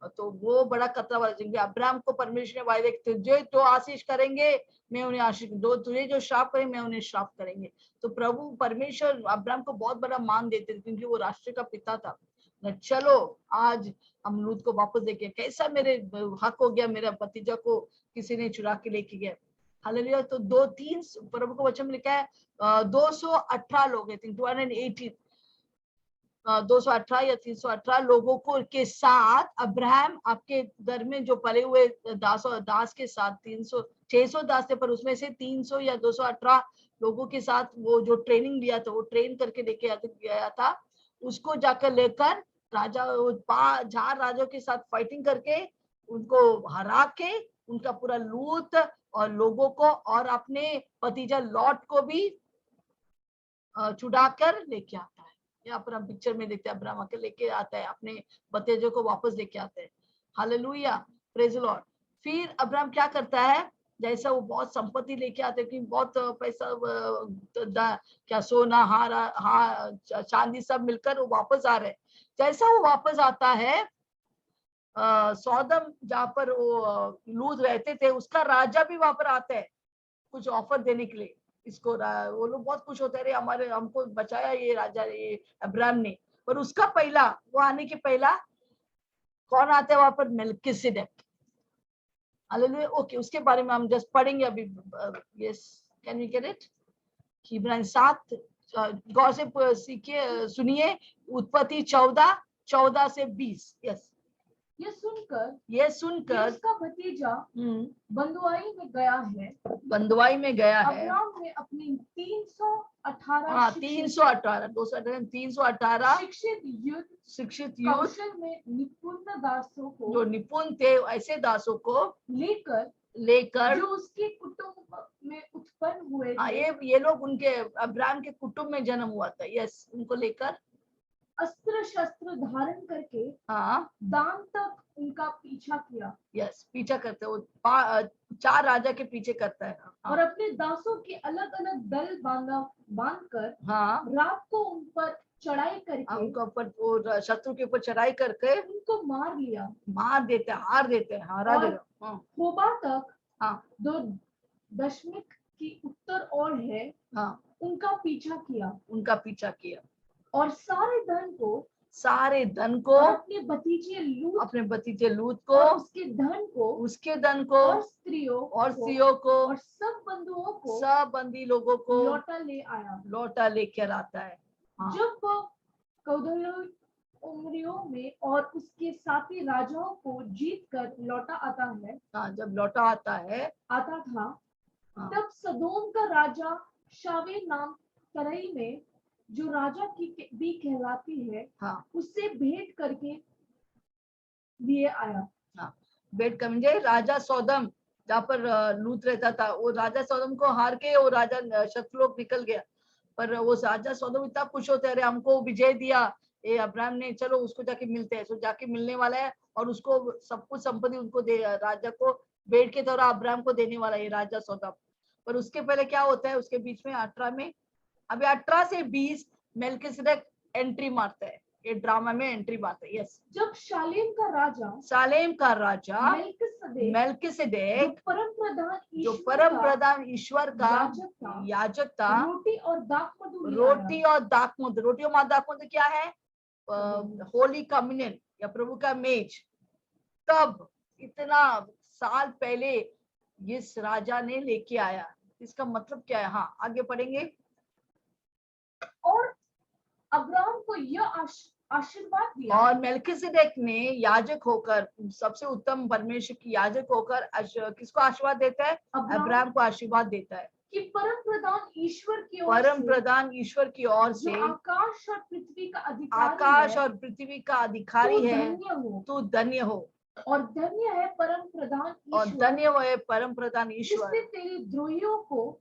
तो वो बड़ा खतरा वाला जिंदगी। अब्राम को परमेश्वर ने वायदे, तुझे जो आशीष करेंगे मैं उन्हें आशीष दो, तुझे जो श्राप करेंगे मैं उन्हें श्राप करेंगे। तो प्रभु परमेश्वर अब्राम को बहुत बड़ा मान देते थे क्योंकि वो राष्ट्र का पिता था। चलो आज हम लूत को वापस देखे, कैसा मेरे हक हो गया, मेरा भतीजा को किसी ने चुरा के लेके गया, हालेलुया। तो 2-3 प्रभु को वचन में लिखा है 218 लोग हैं, 218 218 या 318 लोगों को के साथ अब्राहम आपके घर में जो पले हुए दास के साथ 600 दास थे, पर उसमें से 300 या 218 लोगों के साथ वो जो ट्रेनिंग लिया था, वो ट्रेन करके लेके गया था, उसको जाकर लेकर राजा 4 राजाओं के साथ फाइटिंग करके उनको हरा के उनका पूरा लूट और लोगों को और अपने भतीजा लॉट को भी छुड़ाकर लेके आता है। यहाँ पर हम पिक्चर में देखते हैं अब्राहम आके लेके आता है, अपने भतीजे को वापस लेके आते हैं, हालेलुया, प्रेज द लॉर्ड। फिर अब्राहम क्या करता है, जैसा वो बहुत संपत्ति लेके आते हैं कि बहुत पैसा क्या सोना चांदी सब मिलकर वो वापस आ रहे। जैसा वो वापस आता है सौदम जहाँ पर वो लूत रहते थे उसका राजा भी वहां पर आता है कुछ ऑफर देने के लिए इसको। वो लोग बहुत खुश होते हैं, हमारे हमको बचाया ये राजा ये अब्राहम ने। पर उसका पहला वो आने के पहला कौन आता है वहां पर, मेल्किसेदेक, हालेलुया। ओके, उसके बारे में हम जस्ट पढ़ेंगे अभी। Yes, can we get it? इब्राहिम 7 गौर से सीखिए, सुनिए, उत्पत्ति 14 से 20। यस, ये सुनकर ये उसका भतीजा बंदुआई में गया है, अब्राहम ने अपनी 318 शिक्षित कौशल में निपुण दासों को, जो निपुण थे ऐसे दासों को लेकर जो उसके कुटुंब में उत्पन्न हुए थे, ये लोग उनके अब्राहम के कुटुंब में जन्म हुआ था। यस, उनको लेकर अस्त्र शस्त्र धारण करके दान तक उनका पीछा किया। यस, पीछा करते वो 4 राजा के पीछे करता है। और अपने दासों के अलग अलग दल बांधकर रात को उन पर चढ़ाई करके, उनके ऊपर शत्रु के ऊपर चढ़ाई करके उनको मार देते, हरा देते। होबा तक 2 दशमिक की उत्तर ओर है, उनका पीछा किया और सारे धन को अपने भतीजे लूत को उसके धन को और स्त्रियों को और सब बंदी लोगों को लौटा लेकर आता है। उमरियों में और उसके साथी राजाओं को जीत कर लौटा आता है, हाँ, जब लौटा आता था, हाँ, तब सदोम का राजा शावे नाम तराई में, जो राजा की भी कहलाती है, हाँ, उससे भेंट करके लिए आया। हाँ, बेट का म्हणजे राजा सौदम, जहाँ पर लूत रहता था, वो राजा सौदम को हार के वो राजा शत्रु लोग निकल गया। पर वो राजा सौदम इतना खुश होते, अरे हमको विजय दिया ये अब्राहम ने, चलो उसको जाके मिलते हैं। तो जाके मिलने वाला है और उसको सब कुछ संपत्ति उनको दे, राजा को बेट के द्वारा अब्राहम को देने वाला है राजा सौदम। पर उसके पहले क्या होता है, उसके बीच में 18 में, अभी 18 से 20 मेल्किसेदेक एंट्री मारता है, ये ड्रामा में एंट्री मारता है। यस, जब शालेम का राजा सालेम का राजा मेल्किसेदेक, मेल्किसेदेक, जो ईश्वर परम का प्रधान ईश्वर का याजक था, रोटी और दाखमधु ले रोटी और दाखमधु, रोटी और दाखमधु क्या है, होली कम्युनियन या प्रभु का मेज। तब इतना साल पहले इस राजा ने लेके आया, इसका मतलब क्या है। हाँ, आगे पढ़ेंगे। और अब्राहम को यह आशीर्वाद दिया, और मेल्किसेदेक ने याजक होकर, सबसे उत्तम परमेश्वर की याजक होकर किसको आशीर्वाद देता है, अब्राहम को आशीर्वाद देता है कि परम प्रधान ईश्वर की ओर परम प्रधान ईश्वर की ओर से, जो आकाश और पृथ्वी का अधिकारी आकाश है, और पृथ्वी का अधिकारी है, तू धन्य हो। और धन्य है परम प्रधान ईश्वर, और धन्य है परम प्रधान ईश्वर, जिसने तेरे द्रोहियों को,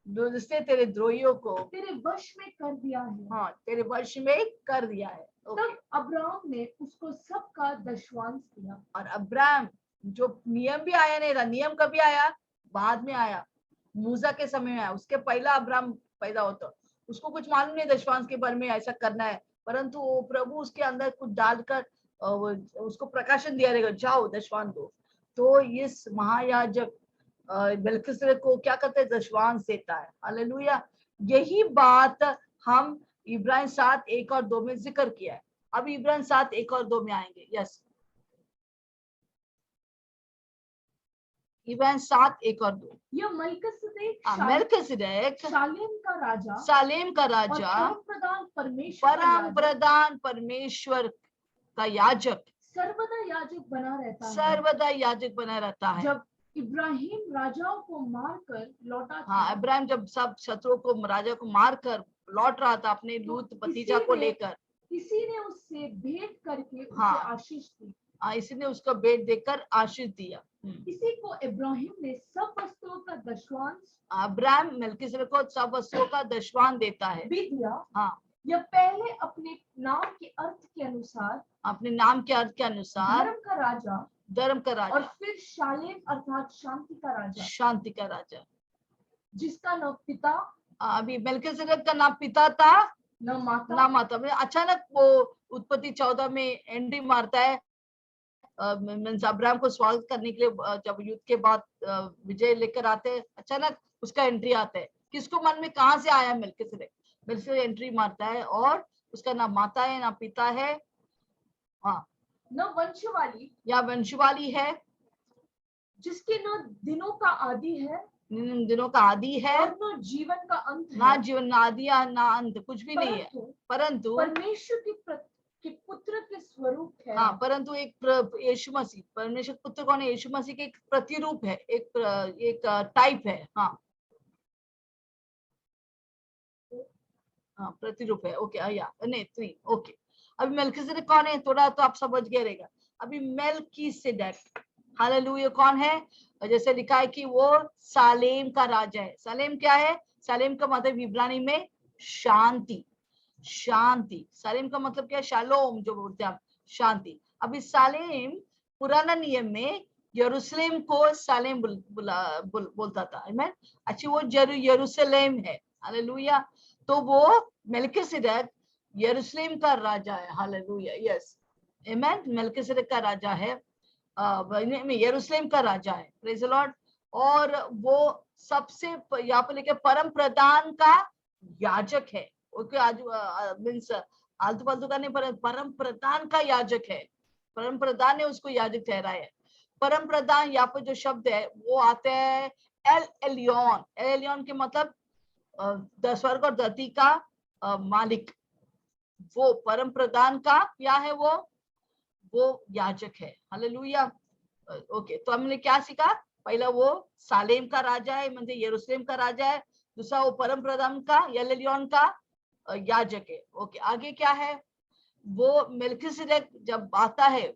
जिसने तेरे द्रोहियों को तेरे वश में कर दिया है। हाँ, तेरे वश में कर दिया है। तब अब्राहम ने उसको सबका दशवांश दिया। और अब्राहम, जो नियम भी आया नहीं था, नियम कभी आया, बाद में आया, मूसा के समय में आया, उसके पहला अब्राहम पैदा होता, उसको कुछ मालूम नहीं दशवांश के बारे में ऐसा करना है, परंतु वो प्रभु उसके अंदर कुछ डालकर उसको प्रकाशन दिया रहेगा, जाओ दशवांश दो। तो इस महायाजक मेल्किसेदेक को क्या करते हैं, दशवांश देता है। हालेलुया। यही बात हम इब्राहिम 7:1 और 2 में जिक्र किया है। अब इब्राहिम 7:1 और 2 में आएंगे। यस, इब्राहिम 7:1 और 2। यह मेल्किसेदेक सालेम का राजा परम प्रधान परमेश्वर का याजक, सर्वदा याजक बना रहता है। जब इब्राहिम राजाओं को मारकर लौटा था, हाँ, इब्राहिम जब सब शत्रुओं को, राजा को मारकर लौट रहा था अपने लूत भतीजा को लेकर, किसी ने उससे भेंट करके उसे आशीष दी। इसी ने उसको भेंट देकर आशीष दिया। इसी को इब्राहिम ने सब वस्तुओं का दशवांश, अब्राहम मेल्किसेदेक को सब वस्तुओं का दशवांश देता है भी दिया। हाँ, यह पहले अपने नाम के अर्थ के अनुसार, अपने नाम के अर्थ के अनुसार धर्म का राजा, और फिर शालेम अर्थात शांति का राजा, जिसका न पिता, अभी मेल्किसेदेक का नाम पिता था न माता। अचानक वो उत्पत्ति 14 में एंट्री मारता है, अब्राहम को स्वागत करने के लिए, जब युद्ध के बाद विजय लेकर आते हैं, अचानक उसका एंट्री आता है। किसको मन में कहां से आया, मेल्किसेदेक एंट्री मारता है, और उसका ना माता है ना पिता है, हाँ, न वंशवाली या वंशवाली है, जिसके न दिनों का आदि है, दिनों का आदि है, और न जीवन का अंत है, ना जीवन ना आदि ना अंत, कुछ भी नहीं है, परंतु परमेश्वर के पुत्र के स्वरूप है। हाँ, परंतु एक यीशु मसीह, परमेश्वर पुत्र कौन है, यीशु मसीह के एक प्रतिरूप है, एक टाइप है। हाँ, हाँ, प्रतिरूप है। ओके, या नहीं तो ओके। अभी मेल्किसेदेक कौन है, थोड़ा तो आप समझ गए रहेगा। अभी मेल्किसेदेक, हालेलुया, कौन है, जैसे लिखा है कि वो सालेम का राजा है। सालेम क्या है, सालेम का मतलब इब्रानी में शांति, सालेम का मतलब क्या है, शालोम जो बोलते हैं शांति। अभी सालेम पुराना नियम में यरूशलेम को सालेम बोलता था, अच्छी वो यरूशलेम है। हालेलुया। तो वो मेल्किसेदेक यरूशलेम का राजा है। हालेलुया, यस, आमेन, मेल्किसेदेक का राजा है, यरूशलेम का राजा है, प्रेज द लॉर्ड। और वो सबसे यहाँ पर लिखे परम प्रधान का याजक है, ओके, आज मीन्स आलतू फालतू का नहीं, परम प्रधान का याजक है, परम प्रधान ने उसको याजक ठहराया है। परम प्रधान यहाँ पर जो शब्द है वो आते हैं एल एलियन के मतलब स्वर्ग और धरती का मालिक, वो परम प्रधान का क्या है, वो याजक है। हालेलुया। ओके, तो हमने क्या सीखा? पहला वो सालेम का राजा है, म्हणजे यरूशलेम का राजा है। दूसरा वो परम प्रधान का यलेलियोन का याजक है। ओके, आगे क्या है? वो मेल्किसेदेक जब आता है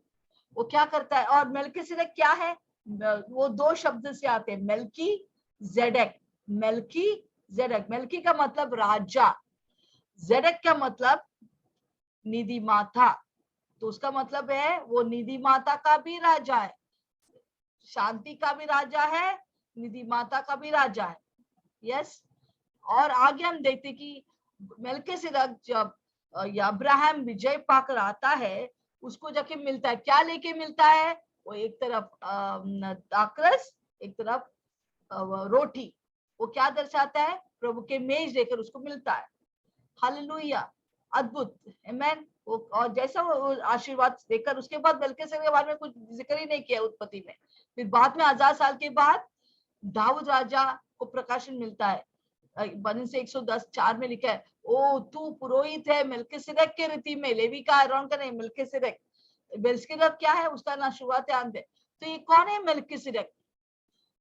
वो क्या करता है? और मेल्किसेदेक क्या है? वो दो शब्द से आते हैं, मेल्की जेडेक। मेल्की जेडेक, मेल्की का मतलब राजा, जेडेक का मतलब निधि माता। तो उसका मतलब है वो निधि माता का भी राजा है, शांति का भी राजा है, निधि माता का भी राजा है। यस। और आगे हम देखते कि मेल्किसेदेक जब अब्राहम विजय पाकर आता है, उसको जाके मिलता है, क्या लेके मिलता है? वो एक तरफ दाखरस, एक तरफ रोटी। वो क्या दर्शाता है? प्रभु के मेज लेकर उसको मिलता है। हालेलुया, अद्भुत, आमेन। और जैसा वो आशीर्वाद देकर, उसके बाद मेल्किसेदेक के बारे में कुछ जिक्र ही नहीं किया उत्पत्ति में। फिर बाद में 1000 साल के बाद दाऊद राजा को प्रकाशन मिलता है। बनी से 110:4 में लिखा है, ओ तू पुरोहित है मेल्किसेदेक के रीति में, लेवी का, आरोन का नहीं, मेल्किसेदेक। मेल्किसेदेक क्या है? उसका ना शुरुआत ध्यान दे। तो ये कौन है मेल्किसेदेक?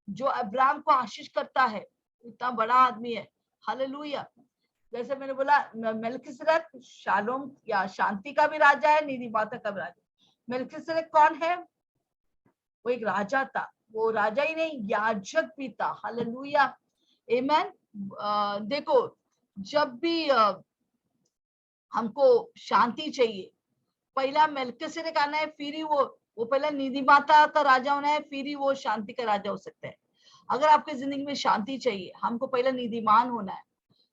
जो अब्राहम को आशीष करता है, इतना बड़ा आदमी है। हालेलुया। जैसे मैंने बोला, मेल्किसेदेक शालोम या शांति का भी राजा है, निधि माता का भी राजा। मेल्किसेदेक कौन है? वो एक राजा था, वो राजा ही नहीं, याजक भी था। हालेलुया, आमेन। देखो, जब भी हमको शांति चाहिए, पहला मेल्किसेदेक आना है, फिर ही वो पहला निधि माता का राजा होना है, फिर ही वो शांति का राजा हो सकता है। अगर आपके जिंदगी में शांति चाहिए, हमको पहला निधिमान होना है।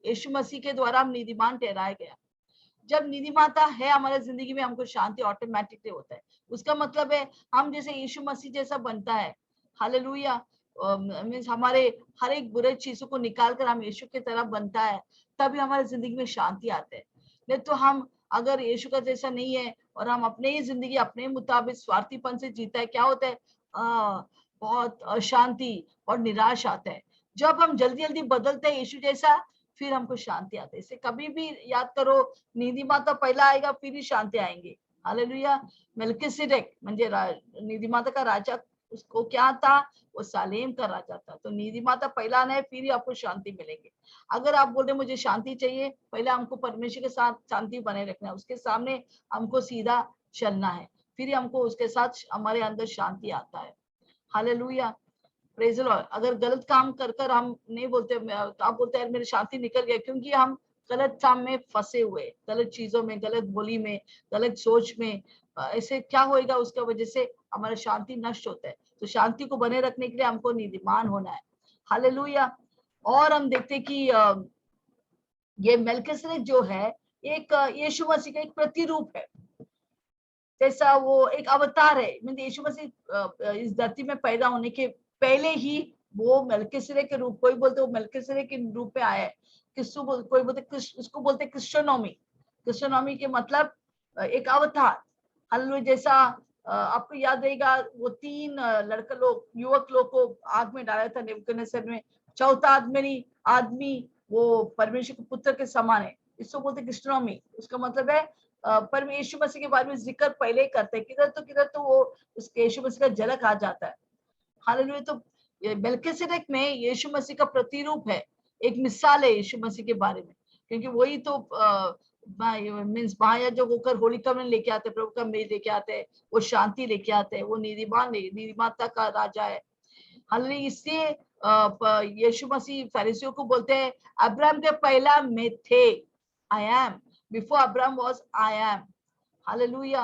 यीशु मसीह के द्वारा हम निधिमान ठहराया गया। जब निधि माता है हमारे जिंदगी में, हमको शांति ऑटोमेटिकली होता है। उसका मतलब है हम जैसे यीशु मसीह जैसा बनता है। हालेलुया। मीन्स हमारे हर एक बुरे चीजों को निकाल कर हम यीशु की तरह बनता है, तभी हमारे जिंदगी में शांति आते है। नहीं तो हम अगर यीशु का जैसा नहीं है और हम अपने ही जिंदगी अपने मुताबिक स्वार्थीपन से जीता है, क्या होता है? बहुत अशांति और निराश आता है। जब हम जल्दी जल्दी बदलते हैं यीशु जैसा, फिर हमको शांति आती है। इसे कभी भी याद करो, निधि माता पहला आएगा, फिर ही शांति आएंगे। हालेलुया। मेल्किसेदेक म्हणजे निधि माता का राजा, उसको क्या था? वो सालेम का राजा था। तो निधि माता पहला आना है, फिर ही आपको शांति मिलेगी। अगर आप बोल रहे मुझे शांति चाहिए, पहले हमको परमेश्वर के साथ शांति बनाए रखना है, उसके सामने हमको सीधा चलना है, फिर ही हमको उसके साथ हमारे अंदर शांति आता है। Hallelujah, praise the Lord. अगर गलत काम कर कर हम नहीं बोलते, तो आप बोलते हैं मेरी शांति निकल गया, क्योंकि हम गलत काम में फंसे हुए, गलत चीजों में, गलत बोली में, गलत सोच में। ऐसे क्या होएगा? उसका वजह से हमारा शांति नष्ट होता है। तो शांति को बने रखने के लिए हमको नीतिमान होना है। हालेलुया। और हम देखते कि ये मेल्किसेदेक जो है, एक यीशु मसीह का एक प्रतिरूप है। जैसा वो एक अवतार है, मतलब यीशु मसीह इस धरती में पैदा होने के पहले ही वो मेल्किसेदेक के रूप, कोई बोलते वो मेल्किसेदेक के रूप में आया है। कोई बोलते उसको बोलते क्रिश्चियनोमी। क्रिश्चियनोमी के मतलब एक अवतार। हालेलुया। जैसा आपको याद रहेगा, वो 3 लड़का लोग, युवक लोग को आग में डाला था नेबुकदनेस्सर में। चौथा आदमी वो परमेश्वर के पुत्र के समान है, इसको बोलते क्रिश्चियनोमी। उसका मतलब है पर यीशु मसीह के बारे में जिक्र पहले ही करते हैं, किधर तो वो उसके यीशु मसीह का झलक आ जाता है। हालेलुया। तो मेल्किसेदेक में यीशु मसीह का प्रतिरूप है, एक मिसाल है यीशु मसीह के बारे में, क्योंकि वही तो मीन्स महायाजक होकर होली कवरन लेके आते, प्रभु का मेज लेके आते हैं, वो शांति लेके आते हैं, वो निधिमाता का राजा है। हालेलुया। इसलिए यीशु मसीह फरीसियों को बोलते हैं, अब्राहम के पहला मैं थे, I am, before Abraham was I am. Hallelujah,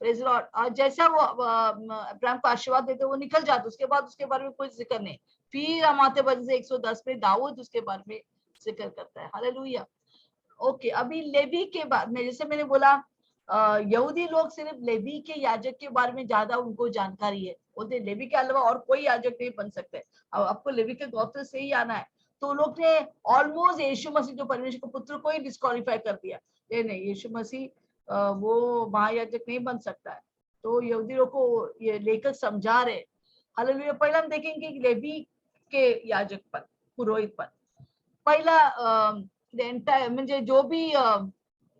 praise Lord. और जैसा वो अब्राहम को आशीर्वाद देते वो निकल जाते, उसके बाद उसके बारे में कोई जिक्र नहीं। फिर हम आते वजह से 110 में दाऊद उसके बारे में जिक्र करता है। हालेलुया। ओके, अभी लेवी के बाद में, जैसे मैंने बोला, यहूदी लोग सिर्फ लेवी के याजक के बारे में ज्यादा उनको जानकारी है, बोलते लेवी के अलावा और कोई याजक नहीं बन सकते, अब आपको लेवी के गोत्र से ही आना है। तो लोग ने ऑलमोस्ट यीशु मसीह जो परमेश्वर के पुत्र को ही डिस्क्वालीफाई कर दिया, नहीं यीशु मसीह वो महायाजक नहीं बन सकता है। तो यहूदियों को ये लेकर समझा रहे। हालेलुया। पहले हम देखेंगे लेवी के याजक पद, पुरोहित पद। पहिला म्हणजे जो भी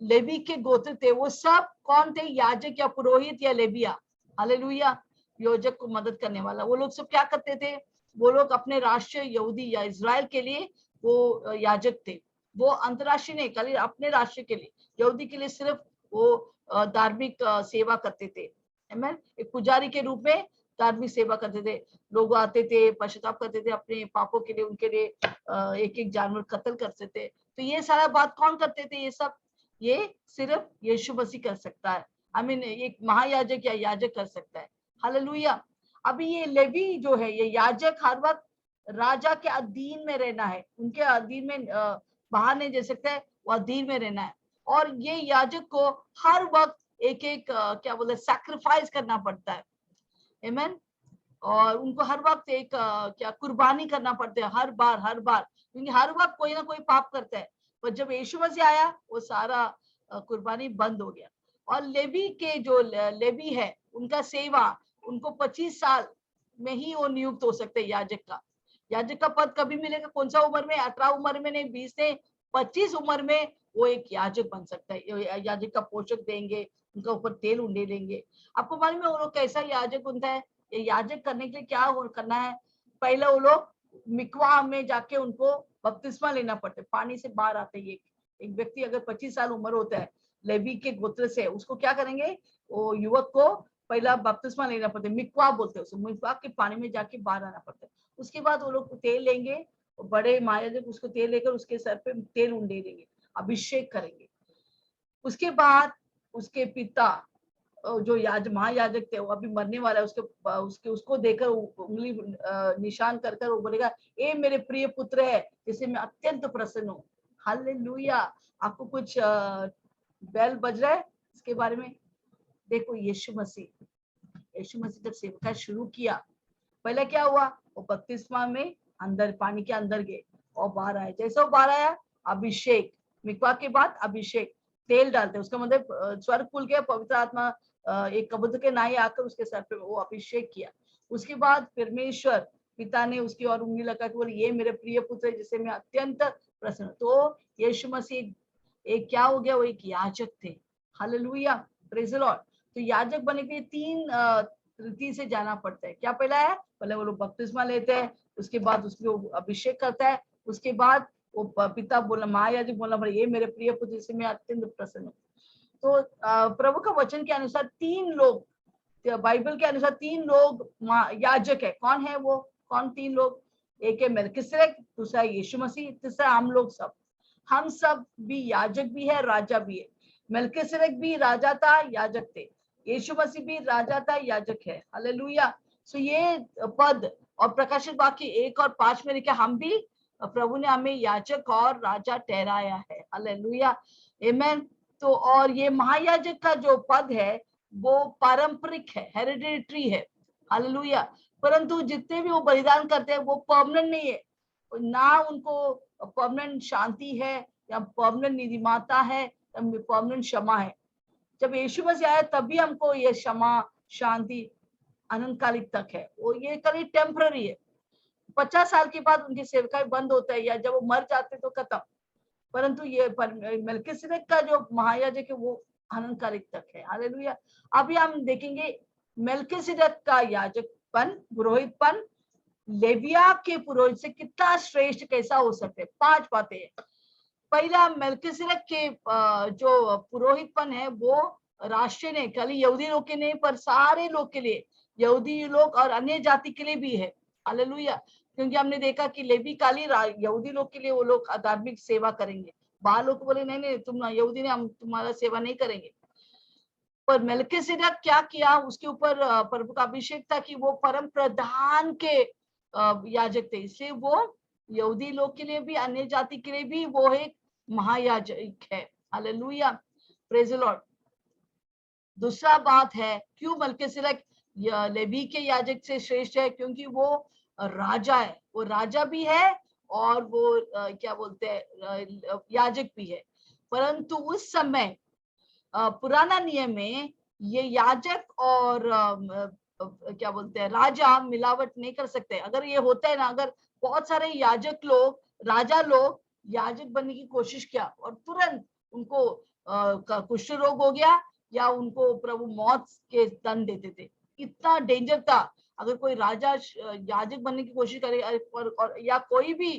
लेवी के गोत्र थे वो सब कौन थे? याजक या पुरोहित या लेविया। हालेलुया। योजक को मदद करने वाला। वो लोग सब क्या करते थे? वो लोग अपने राष्ट्र यहूदी या इजराइल के लिए वो याजक थे। वो अंतरराष्ट्रीय नहीं, खाली अपने राष्ट्र के लिए, यहूदी के लिए सिर्फ वो धार्मिक सेवा करते थे। आमीन। एक पुजारी के रूप में धार्मिक सेवा करते थे। लोग आते थे, पश्चाताप करते थे अपने पापों के लिए, उनके लिए एक एक जानवर कत्ल करते थे। तो ये सारा बात कौन करते थे? ये सब ये सिर्फ यीशु मसीह कर सकता है। आई मीन एक महायाजक या याजक कर सकता है। हालेलुया। अभी ये लेवी जो है, ये याजक हर वक्त राजा के अधीन में रहना है, उनके अधीन में बाहर नहीं जा सकता है, वो अधीन में रहना है। और ये याजक को हर वक्त एक एक क्या बोलते हैं, सैक्रिफाइस करना पड़ता है। आमीन। और उनको हर वक्त एक क्या कुर्बानी करना पड़ता है, हर बार, क्योंकि हर वक्त कोई ना कोई पाप करता है। पर जब यीशु मसीह आया वो सारा कुर्बानी बंद हो गया। और लेवी के जो लेवी है उनका सेवा, उनको 25 साल में ही वो नियुक्त हो सकते हैं याजक का। याजक का पद कभी मिलेगा? कौन सा उम्र में? 18 उम्र में नहीं, 20 नहीं, 25 उम्र में वो एक याजक बन सकता है। याजक का पोषक देंगे, उनका ऊपर तेल उंडे लेंगे। आपको मालूम है वो लोग कैसा याजक बनता है? ये याजक करने के लिए क्या करना है? पहले वो लोग मिकवा में जाके उनको बपतिस्मा लेना पड़ता है, पानी से बाहर आते ही। एक व्यक्ति अगर 25 साल उम्र होता है लेवी के गोत्र से, उसको क्या करेंगे? वो युवक को पहला बपतिस्मा लेना पड़ता है, मिकवा बोलते हैं उसे। मिकवा के पानी में जाके बाहर आना पड़ता है। उसके बाद वो लोग तेल लेंगे, बड़े महायाजक उसको तेल लेकर उसके सर पे तेल उंडे देंगे, अभिषेक करेंगे। उसके बाद उसके पिता जो महायाजक थे, वो अभी मरने वाला है, उसको देकर उंगली निशान कर कर वो बोलेगा, ए मेरे प्रिय पुत्र है जिसे मैं अत्यंत प्रसन्न हूँ। हालेलुया। आपको कुछ बेल बज रहा है इसके बारे में? देखो यीशु मसीह जब सेवकाई शुरू किया, पहले क्या हुआ? वो बपतिस्मा में अंदर, पानी के अंदर गए और बाहर आए। जैसे वो बाहर आया, अभिषेक, मिकवा के बाद अभिषेक, तेल डालते, उसका मतलब स्वर्ग खुल गया, पवित्र आत्मा एक कबूतर के नाई आकर उसके सर पे वो अभिषेक किया। उसके बाद परमेश्वर पिता ने उसकी और उंगली लगा के बोले, ये मेरे प्रिय पुत्र है जिसे मैं अत्यंत प्रसन्न। तो यीशु मसीह एक क्या हो गया? वो एक याजक थे। Hallelujah, praise the Lord. तो याजक बनने के लिए 3 रीति से जाना पड़ता है। क्या पहला है? पहले वो लोग बपतिस्मा लेते हैं, उसके बाद उसको अभिषेक करता है, उसके बाद वो पिता बोला, महायाजक बोला, बोले ये मेरे प्रिय पुत्र जिससे मैं अत्यंत प्रसन्न हूँ। तो प्रभु का वचन के अनुसार 3 लोग, बाइबल के अनुसार 3 लोग याजक है। कौन है वो? कौन 3 लोग? एक है मेल्किसेदेक, दूसरा यीशु मसीह, तीसरा हम लोग सब। हम सब भी याजक भी है, राजा भी है। मेल्किसेदेक भी राजा था, याजक थे। यीशु मसीह भी राजा था, याजक है। हालेलुया। सो ये पद और प्रकाशित वाक्य 1 और 5 में लिखा, हम भी, प्रभु ने हमें याजक और राजा ठहराया है। हालेलुया, आमीन। तो और ये महायाजक का जो पद है वो पारंपरिक है, हेरिडिटरी है। हालेलुया। परंतु जितने भी वो बलिदान करते हैं वो परमानेंट नहीं है, ना उनको परमानेंट शांति है या परमानेंट निधिमाता है या परमानेंट क्षमा है। जब यीशु मसीह आया तभी हमको ये क्षमा, शांति अनंतकालिक तक है। वो ये कभी टेम्पररी है। 50 साल के बाद उनकी सेवकाई बंद होता है या जब वो मर जाते तो खत्म। परंतु ये मेल्किसेदेक का जो महायाजक है वो अनंतकालिक तक है। हालेलुया। अभी हम देखेंगे मेल्किसेदेक का याजकपन, पुरोहितपन लेविया के पुरोहित से कितना श्रेष्ठ कैसा हो सकते हैं। 5 बातें हैं। पहला, मेल्किसेदेक के जो पुरोहितपन है वो राष्ट्रीय नहीं, खाली यहूदी लोग के नहीं पर सारे लोग के लिए, यहूदी लोग और अन्य जाति के लिए भी है। हालेलुया। क्योंकि हमने देखा कि लेवी काली यहूदी लोग के लिए वो लोग धार्मिक सेवा करेंगे, बाहर लोग बोले नहीं नहीं तुम यहूदी ने, हम तुम्हारा सेवा नहीं करेंगे। पर मेल्किसेदेक क्या किया? उसके ऊपर प्रभु का अभिषेक था कि वो परम प्रधान के याजक थे, इसलिए वो यहूदी लोग के लिए भी, अन्य जाति के लिए भी वो एक महायाजक है। Hallelujah, praise the Lord. दूसरा बात है, क्यों मेल्किसेदेक लेवी के याजक से श्रेष्ठ है? क्योंकि वो राजा है, वो राजा भी है और वो क्या बोलते हैं याजक भी है। परंतु उस समय पुराना नियम में ये याजक और क्या बोलते हैं राजा मिलावट नहीं कर सकते। अगर ये होता है ना, अगर बहुत सारे याजक लोग, राजा लोग याजक बनने की कोशिश किया और तुरंत उनको का कुष्ठ रोग हो गया या उनको प्रभु मौत के दंड देते थे। इतना डेंजर था। अगर कोई राजा याजक बनने की कोशिश करे और या कोई भी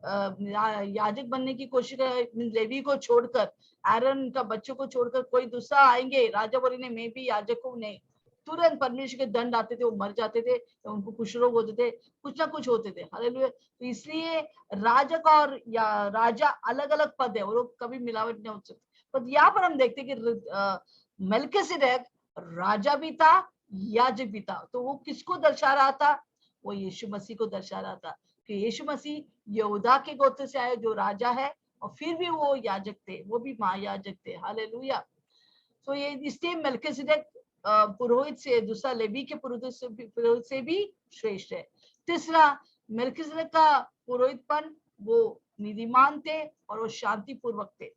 याजक बनने की कोशिश करे, लेवी को छोड़कर, आयरन का बच्चों को छोड़कर कोई दूसरा आएंगे, राजा बोलेंगे मैं भी याजक हूँ, नहीं, तुरंत परमेश्वर के दंड आते थे, वो मर जाते थे, तो उनको कुछ रोग होते थे, कुछ ना कुछ होते थे। हालेलुया। तो इसलिए राजक और या राजा अलग अलग पद है, वो लोग कभी मिलावट नहीं हो सकते। पर यहाँ पर हम देखते कि मेल्किसेदेक राजा भी था, याजक भी था। तो वो किसको दर्शा रहा था? वो यीशु मसीह को दर्शा रहा था कि यीशु मसीह यहूदा के गोत्र से आए, जो राजा है, और फिर भी वो याजक थे, वो भी महायाजक थे। हालेलुया। तो ये इसलिए मेल्किसेदेक पुरोहित से, दूसरा लेवी के पुरोहित से भी श्रेष्ठ है। तीसरा, मेल्किसेदेक का पुरोहितपन, वो नीतिमान थे और वो शांति पूर्वक थे।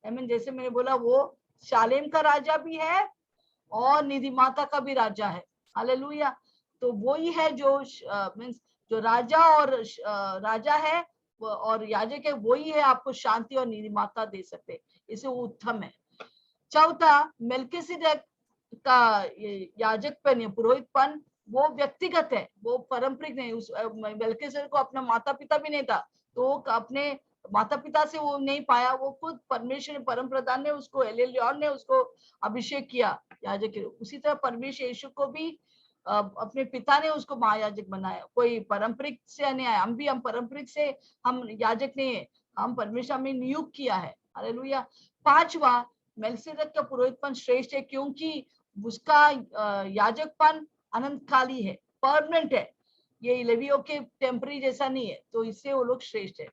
जैसे मैंने बोला, वो शालेम का राजा भी है और निधिमाता का भी राजा है। हालेलुया। तो वो ही है जो मीन्स जो राजा और राजा है और याजक है, वो ही है आपको शांति और निधिमाता दे सकते, इसे वो उत्तम है। चौथा, मेल्किसेदेक का याजकपन या पुरोहितपन वो व्यक्तिगत है, वो पारंपरिक नहीं। उस मेल्किसेदेक को अपना माता पिता भी नहीं था, तो अपने माता पिता से वो नहीं पाया, वो खुद परमेश्वर ने, परम प्रधान ने उसको, एलिय्याह ने उसको अभिषेक किया याजक के रूप। उसी तरह परमेश्वर यीशु को भी अपने पिता ने उसको महायाजक बनाया। कोई पारंपरिक से नहीं आया, हम पारंपरिक से हम याजक नहीं है, हम परमेश्वर में नियुक्त किया है। हालेलुया। पांचवा, मेल्किसेदेक का पुरोहितपन श्रेष्ठ है क्योंकि उसका याजकपन अनंतकाली है, परमानेंट है। ये लेवियों के टेम्पररी जैसा नहीं है, तो इससे वो लोग श्रेष्ठ है।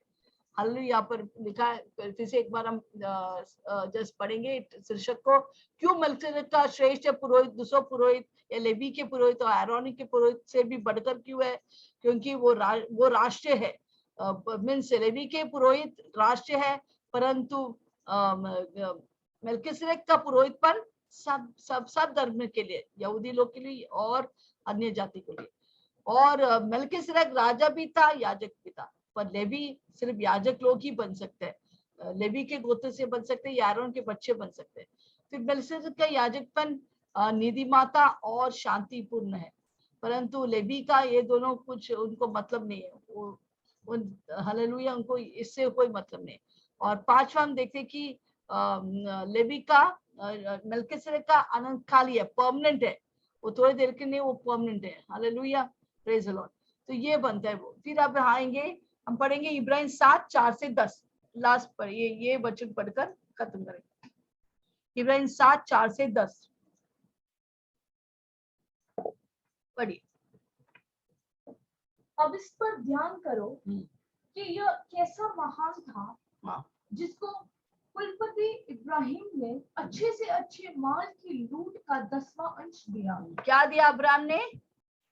हालेलुया। यहाँ पर लिखा है, फिर से एक बार हम जस्ट पढ़ेंगे शीर्षक को, क्यों मेल्किसेदेक का श्रेष्ठ है पुरोहित, दूसरा पुरोहित या लेवी के पुरोहित और आरोनी के पुरोहित से भी बढ़कर क्यों है? क्योंकि वो राष्ट्रीय है। मीन्स लेवी के पुरोहित राष्ट्रीय है, परंतु मेल्किसेदेक का पुरोहितपन सब धर्म के लिए, यहूदी लोग के लिए और अन्य जाति के लिए। और मेल्किसेदेक राजा भी था, याजक भी था, पर लेवी सिर्फ याजक लोग ही बन सकते हैं, लेवी के गोत्र से बन सकते हैं, या आरोन के बच्चे बन सकते हैं। फिर मेल्किसेदेक का याजकपन निधिमाता और शांतिपूर्ण है, परंतु लेवी का ये दोनों कुछ उनको मतलब नहीं है। हालेलुया, उनको इससे कोई मतलब नहीं। और पांचवा हम देखते कि लेवी का, मेल्किसेदेक का अनंतकाली है, परमानेंट है, वो थोड़ी देर के नहीं, वो परमानेंट है। Hallelujah, praise the Lord. तो ये बनता है वो। फिर आप आएंगे, हम पढ़ेंगे इब्राहिम 7:4-10, लास्ट पर ये वचन पढ़कर खत्म करेंगे। इब्राहिम 7:4-10 पढ़िए। अब इस पर ध्यान करो कि यह कैसा महान था जिसको कुलपति इब्राहिम ने अच्छे से अच्छे माल की लूट का 10वां अंश दिया। क्या दिया अब्राहम ने?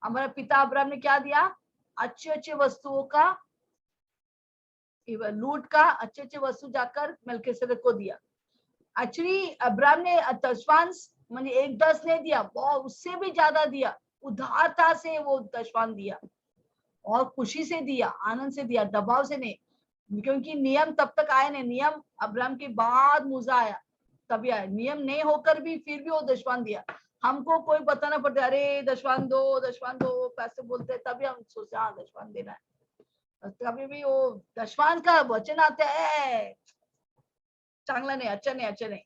हमारा पिता अब्राहम ने क्या दिया? अच्छे अच्छे वस्तुओं का लूट का अच्छे अच्छे वस्तु जाकर मेल्किसेदेक को दिया। एक्चुअली अब्राहम ने दशवांश माने 1/10 नहीं दिया, बहुत उससे भी ज्यादा दिया, उदारता से वो दशवांश दिया और खुशी से दिया, आनंद से दिया, दबाव से नहीं। क्योंकि नियम तब तक आया नहीं, नियम अब्राहम के बाद मूसा आया, तभी आया। नियम नहीं होकर भी फिर भी वो दशवांश दिया। हमको कोई बताना पड़ता, अरे दशवांश दो पैसे बोलते हैं, तभी हम सोचते हाँ दशवांश देना है। कभी भी वो दशवांश का वचन आता है, चांगला नहीं, अच्छा नहीं।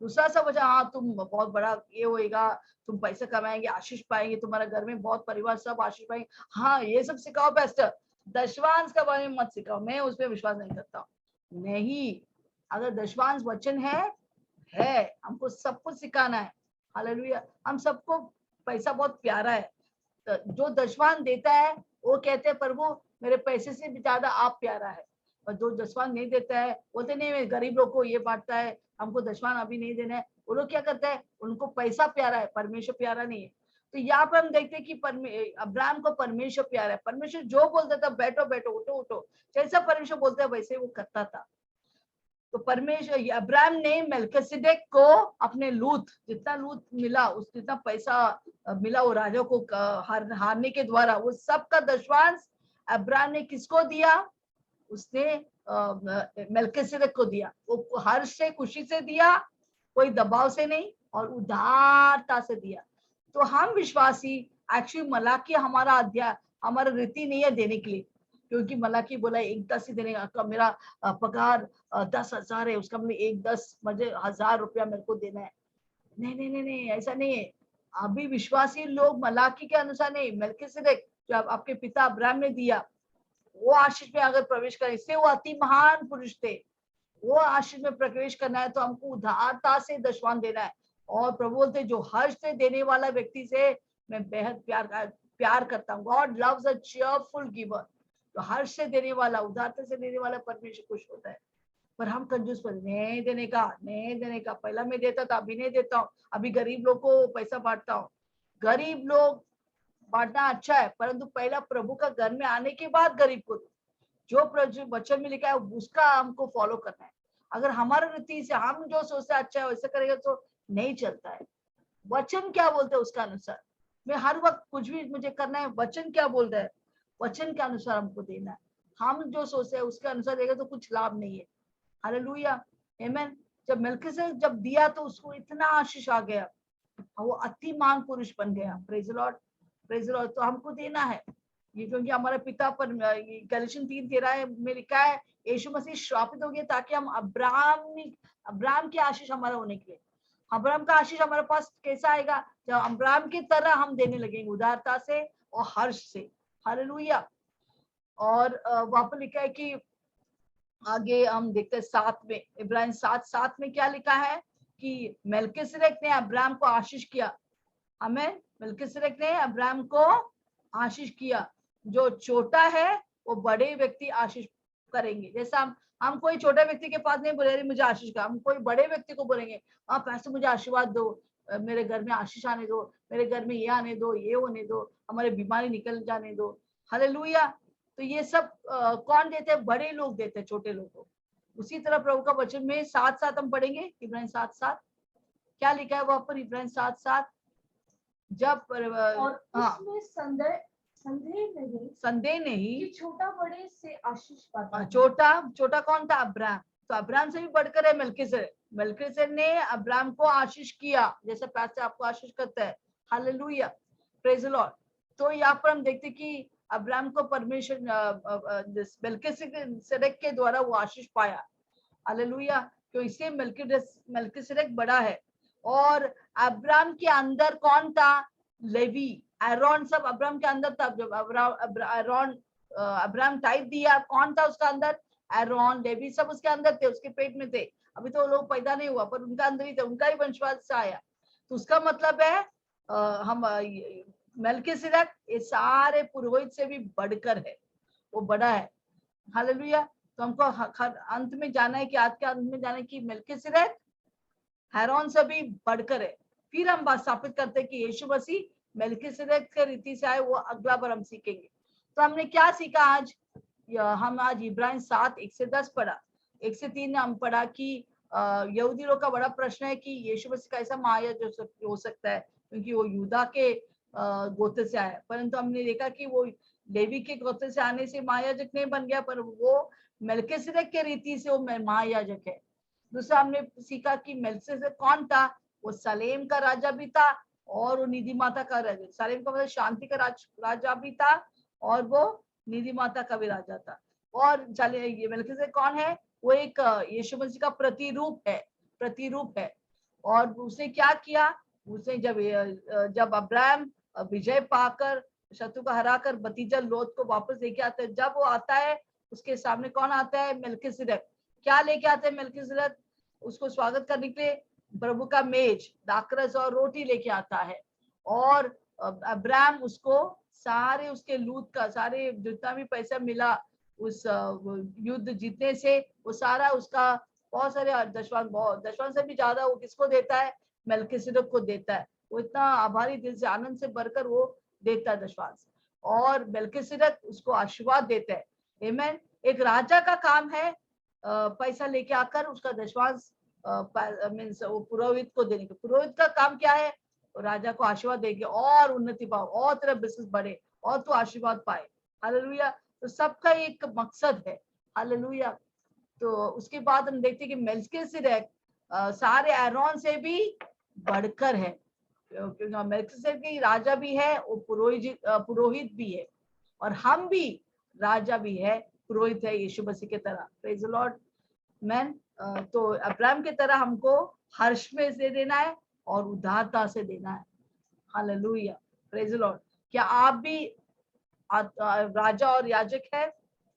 दूसरा सा वजह, हाँ तुम बहुत बड़ा ये होएगा, तुम पैसा कमाएंगे, आशीष पाएंगे, तुम्हारा घर में बहुत परिवार सब आशीष पाएंगे, हाँ ये सब सिखाओ पास्टर। दशवांश का बारे में मत सिखाओ, मैं उसपे विश्वास नहीं करता हूँ। नहीं, अगर दशवांश वचन है हमको सब कुछ सिखाना है। हालेलुया। हम सबको पैसा बहुत प्यारा है, तो जो दशवांश देता है वो कहते हैं प्रभु मेरे पैसे से भी ज्यादा आप प्यारा है। और जो दशवांश नहीं देता है बोलते नहीं मैं गरीब लोग को ये बांटता है, हमको दशवांश अभी नहीं देना है। वो लोग क्या करता है, उनको पैसा प्यारा है, परमेश्वर प्यारा नहीं है। तो यहाँ पर हम देखते हैं कि अब्राहम को परमेश्वर प्यारा है। परमेश्वर जो बोलता था बैठो बैठो उठो, जैसा परमेश्वर बोलता है वैसे वो करता था। तो परमेश्वर अब्राहम ने मेल्किसेदेक को अपने लूट, जितना लूट मिला उस जितना पैसा मिला वो राजा को हारने के द्वारा, वो सब का दशवांश अब्राहम ने किसको दिया? उसने मेल्किसेदेक को दिया। वो हर्ष से खुशी से दिया कोई दबाव से नहीं और उदारता से दिया। तो हम विश्वासी एक्चुअली मलाकी हमारा अध्याय, हमारा रीति नहीं है देने के लिए, क्योंकि मलाकी बोला 1/10 ही देने का, मेरा पगार 10,000 है, उसका मतलब 1/10 मुझे 1,000 रुपया मेरे को देना है। नहीं नहीं नहीं नहीं, ऐसा नहीं है। अभी विश्वासी लोग मलाकी के अनुसार नहीं, मेल्किसेदेक जो आपके पिता अब्राहम ने दिया, वो आशीष में अगर प्रवेश करें, इससे वो अति महान पुरुष थे, वो आशीष में प्रवेश करना है तो हमको उदारता से दशवान देना है। और प्रभु बोलते जो हर्ष से देने वाला व्यक्ति से मैं बेहद प्यार करता हूँ। God loves a cheerful giver. तो हर्ष से देने वाला, उदारता से देने वाला परमेश्वर खुश होता है। पर हम कंजूस पर नहीं देने का, पहला मैं देता था, अभी नहीं देता हूँ, अभी गरीब लोग को पैसा बांटता हूँ। गरीब लोग बांटना अच्छा है, परंतु पहला प्रभु का घर में आने के बाद गरीब को जो वचन में लिखा है उसका हमको फॉलो करना है। अगर हमारा रीति से हम जो सोचते हैं अच्छा है वैसे करेगा तो नहीं चलता है। वचन क्या बोलते हैं उसका अनुसार, मैं हर वक्त कुछ भी मुझे करना है, वचन क्या बोल रहा है, वचन के अनुसार हमको देना है। हम जो सोचते हैं उसके अनुसार देगा तो कुछ लाभ नहीं है। हालेलुया, आमेन। जब मेल्किसेदेक जब दिया तो उसको इतना आशीष आ गया, वो अति महान पुरुष बन गया। Praise Lord, praise Lord. तो हमको देना है ये, क्योंकि हमारे पिता पर गलातियन 3:13 में लिखा है यीशु मसीह श्रापित हो गए ताकि हम अब्राहम की आशीष हमारा होने के लिए। अब्राहम का आशीष हमारे पास कैसा आएगा, जब अब्राहम की तरह हम देने लगेंगे उदारता से और हर्ष से। हालेलुया। और वहां पर लिखा है कि आगे हम देखते हैं 7 में, इब्राहिम 7:7 में क्या लिखा है कि मेल्किसेदेक ने अब्राहम को आशीष किया। हमें मेल्किसेदेक ने अब्राहम को आशीष किया। जो छोटा है वो बड़े व्यक्ति आशीष करेंगे। जैसा हम कोई छोटे व्यक्ति के पास नहीं बोले मुझे आशीष का, हम कोई बड़े व्यक्ति को बोलेंगे आप पैसे मुझे आशीर्वाद दो, मेरे घर में आशीष आने दो, मेरे घर में ये आने दो, ये होने दो, हमारे बीमारी निकल जाने दो। हालेलुया। तो ये सब कौन देते हैं, बड़े लोग देते हैं छोटे लोग को। उसी तरह प्रभु का वचन में 7:7 हम पढ़ेंगे, इब्राहिम 7:7 क्या लिखा है वहां पर, इब्राहिम 7:7 जब और उसमें संदेह नहीं कि छोटा बड़े से आशीष पाता। छोटा कौन था, अब्राहम। तो अब्राहम से भी बढ़कर है मेल्किसेदेक। मेल्किसेदेक ने अब्राहम को आशीष किया जैसे पैसे आपको आशीष करता है। Hallelujah, praise the Lord. तो यहाँ पर हम देखते कि अब्राहम को परमेश्वर मेल्किसेदेक के द्वारा वो आशीष पाया। हालेलुया। तो इससे मेल्किसेदेक बड़ा है। और अब्राहम के अंदर कौन था, लेवी, एरोन सब अब्राहम के अंदर था। जब अब्राहम टाइप दिया, कौन था उसका अंदर, एरोन, लेवी सब उसके अंदर थे, उसके पेट में थे। अभी तो लोग पैदा नहीं हुआ पर उनका अंदर ही थे, उनका ही वंशवाद से आया। तो उसका मतलब है हम मेल्किसेदेक ये सारे पुरोहित से भी बढ़कर है, वो बड़ा है। हालेलुया। तो हमको अंत में जाना है कि आज के अंत में जाना है कि मेल्किसेदेक एरोन से भी बढ़कर है। फिर हम बात स्थापित करते हैं कि यीशु मसीह मेल्किसेदेक के रीति से आए, वो अगला बार हम सीखेंगे। तो हमने क्या सीखा आज, हम आज इब्राहिम 7:1-10 पढ़ा। 1 से 3 हम पढ़ा कि यहूदी लोग का बड़ा प्रश्न है कि यीशु मसीह कैसा महायाजक हो सकता है, क्योंकि वो यूदा के गोत्र से आया। परंतु हमने देखा कि वो लेवी के गोत्र से आने से महायाजक नहीं बन गया, पर वो मेल्किसेदेक के रीति से वो महायाजक है। दूसरा हमने सीखा कि मेल्किसेदेक कौन था, वो सलेम का राजा भी था और वो निधि माता का राजा। सलेम का मतलब शांति का राजा भी था और वो निधि माता का भी राजा था। और ये मेल्किसेदेक कौन है, वो एक यीशु मसीह का प्रतिरूप है। और उसने क्या किया, उसने जब अब्राहम विजय पाकर शत्रु को हराकर भतीजा लोत को वापस लेके आता है, जब वो आता है उसके सामने कौन आता है, मेल्किसेदेक। क्या लेके आते हैं मेल्किसेदेक, उसको स्वागत करने के लिए प्रभु का मेज, दाखरस और रोटी लेके आता है। और अब्राहम उसको सारे उसके लूट का, सारे जितना भी पैसा मिला उस युद्ध जीतने से, वो सारा उसका बहुत सारे दशवान से भी ज्यादा वो किसको देता है, मेल्किसेदेक को देता है। वो इतना आभारी दिल से, आनंद से भरकर वो देता है दशवान से, और मेल्किसेदेक उसको आशीर्वाद देता है। आमीन। एक राजा का काम है पैसा लेके आकर उसका दशवांश मीन्स वो पुरोहित को देने का। पुरोहित का काम क्या है, राजा को आशीर्वाद देंगे और उन्नति पाओ और तेरा बिजनेस बढ़े और तू आशीर्वाद पाए। हालेलुया। तो सबका एक मकसद है। हालेलुया। तो उसके बाद हम देखते हैं कि मेल्किसेदेक सारे एरोन से भी बढ़कर है, क्योंकि मेल्किसेदेक की राजा भी है, वो पुरोहित भी है, और हम भी राजा भी है, पुरोहित है यीशु मसीह की तरह। Praise the Lord man. तो अब्राहम की तरह हमको हर्ष में से देना है और उदारता से देना है। Hallelujah, praise the Lord. क्या आप भी राजा और याजक है?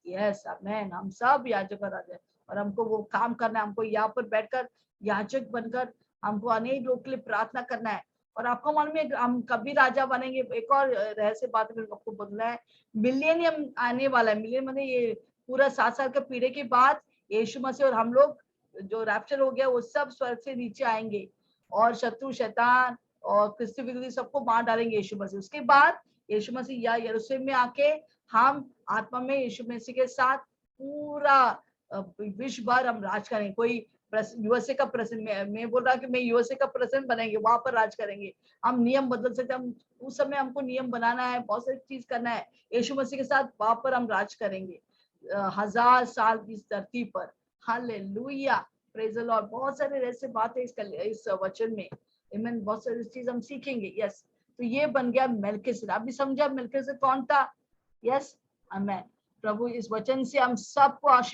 यस आमेन, हम सब याजक और राजा है, और हमको वो काम करना है। हमको यहाँ पर बैठकर याजक बनकर हमको अनेक लोग के लिए प्रार्थना करना है। और आपको मालूम है हम कभी राजा बनेंगे? एक और रहस्य बात में आपको बोलना है, मिलियनियम आने वाला है। मिलियन मतलब ये पूरा 7 साल के पीढ़ी के बाद यीशु मसीह और हम लोग जो रैप्चर हो गया वो सब स्वर्ग से नीचे आएंगे, और शत्रु शैतान और क्रिस्ती विरोधी सबको मार डालेंगे यीशु मसीह। उसके बाद यीशु मसीह या यरूशलेम में आके हम आत्मा में यीशु मसीह के साथ पूरा विश्व भर हम राज करेंगे। कोई यूएसए का प्रेसिडेंट, मैं बोल रहा कि मैं यूएसए का प्रेसिडेंट बनेंगे, वहां पर राज करेंगे। हम नियम बदल सकते, हम उस समय हमको नियम बनाना है, बहुत सारी चीज करना है। यीशु मसीह के साथ वहां पर हम राज करेंगे 1000 साल इस धरती पर। Hallelujah, praise the Lord. बहुत सारे ऐसे बातें इस वचन में, आमीन, बहुत सारी चीज हम सीखेंगे। यस, तो ये बन गया मेल्किसेदेक। अभी समझा मेल्किसेदेक कौन था? यस आमीन। प्रभु इस वचन से हम सबको आशीष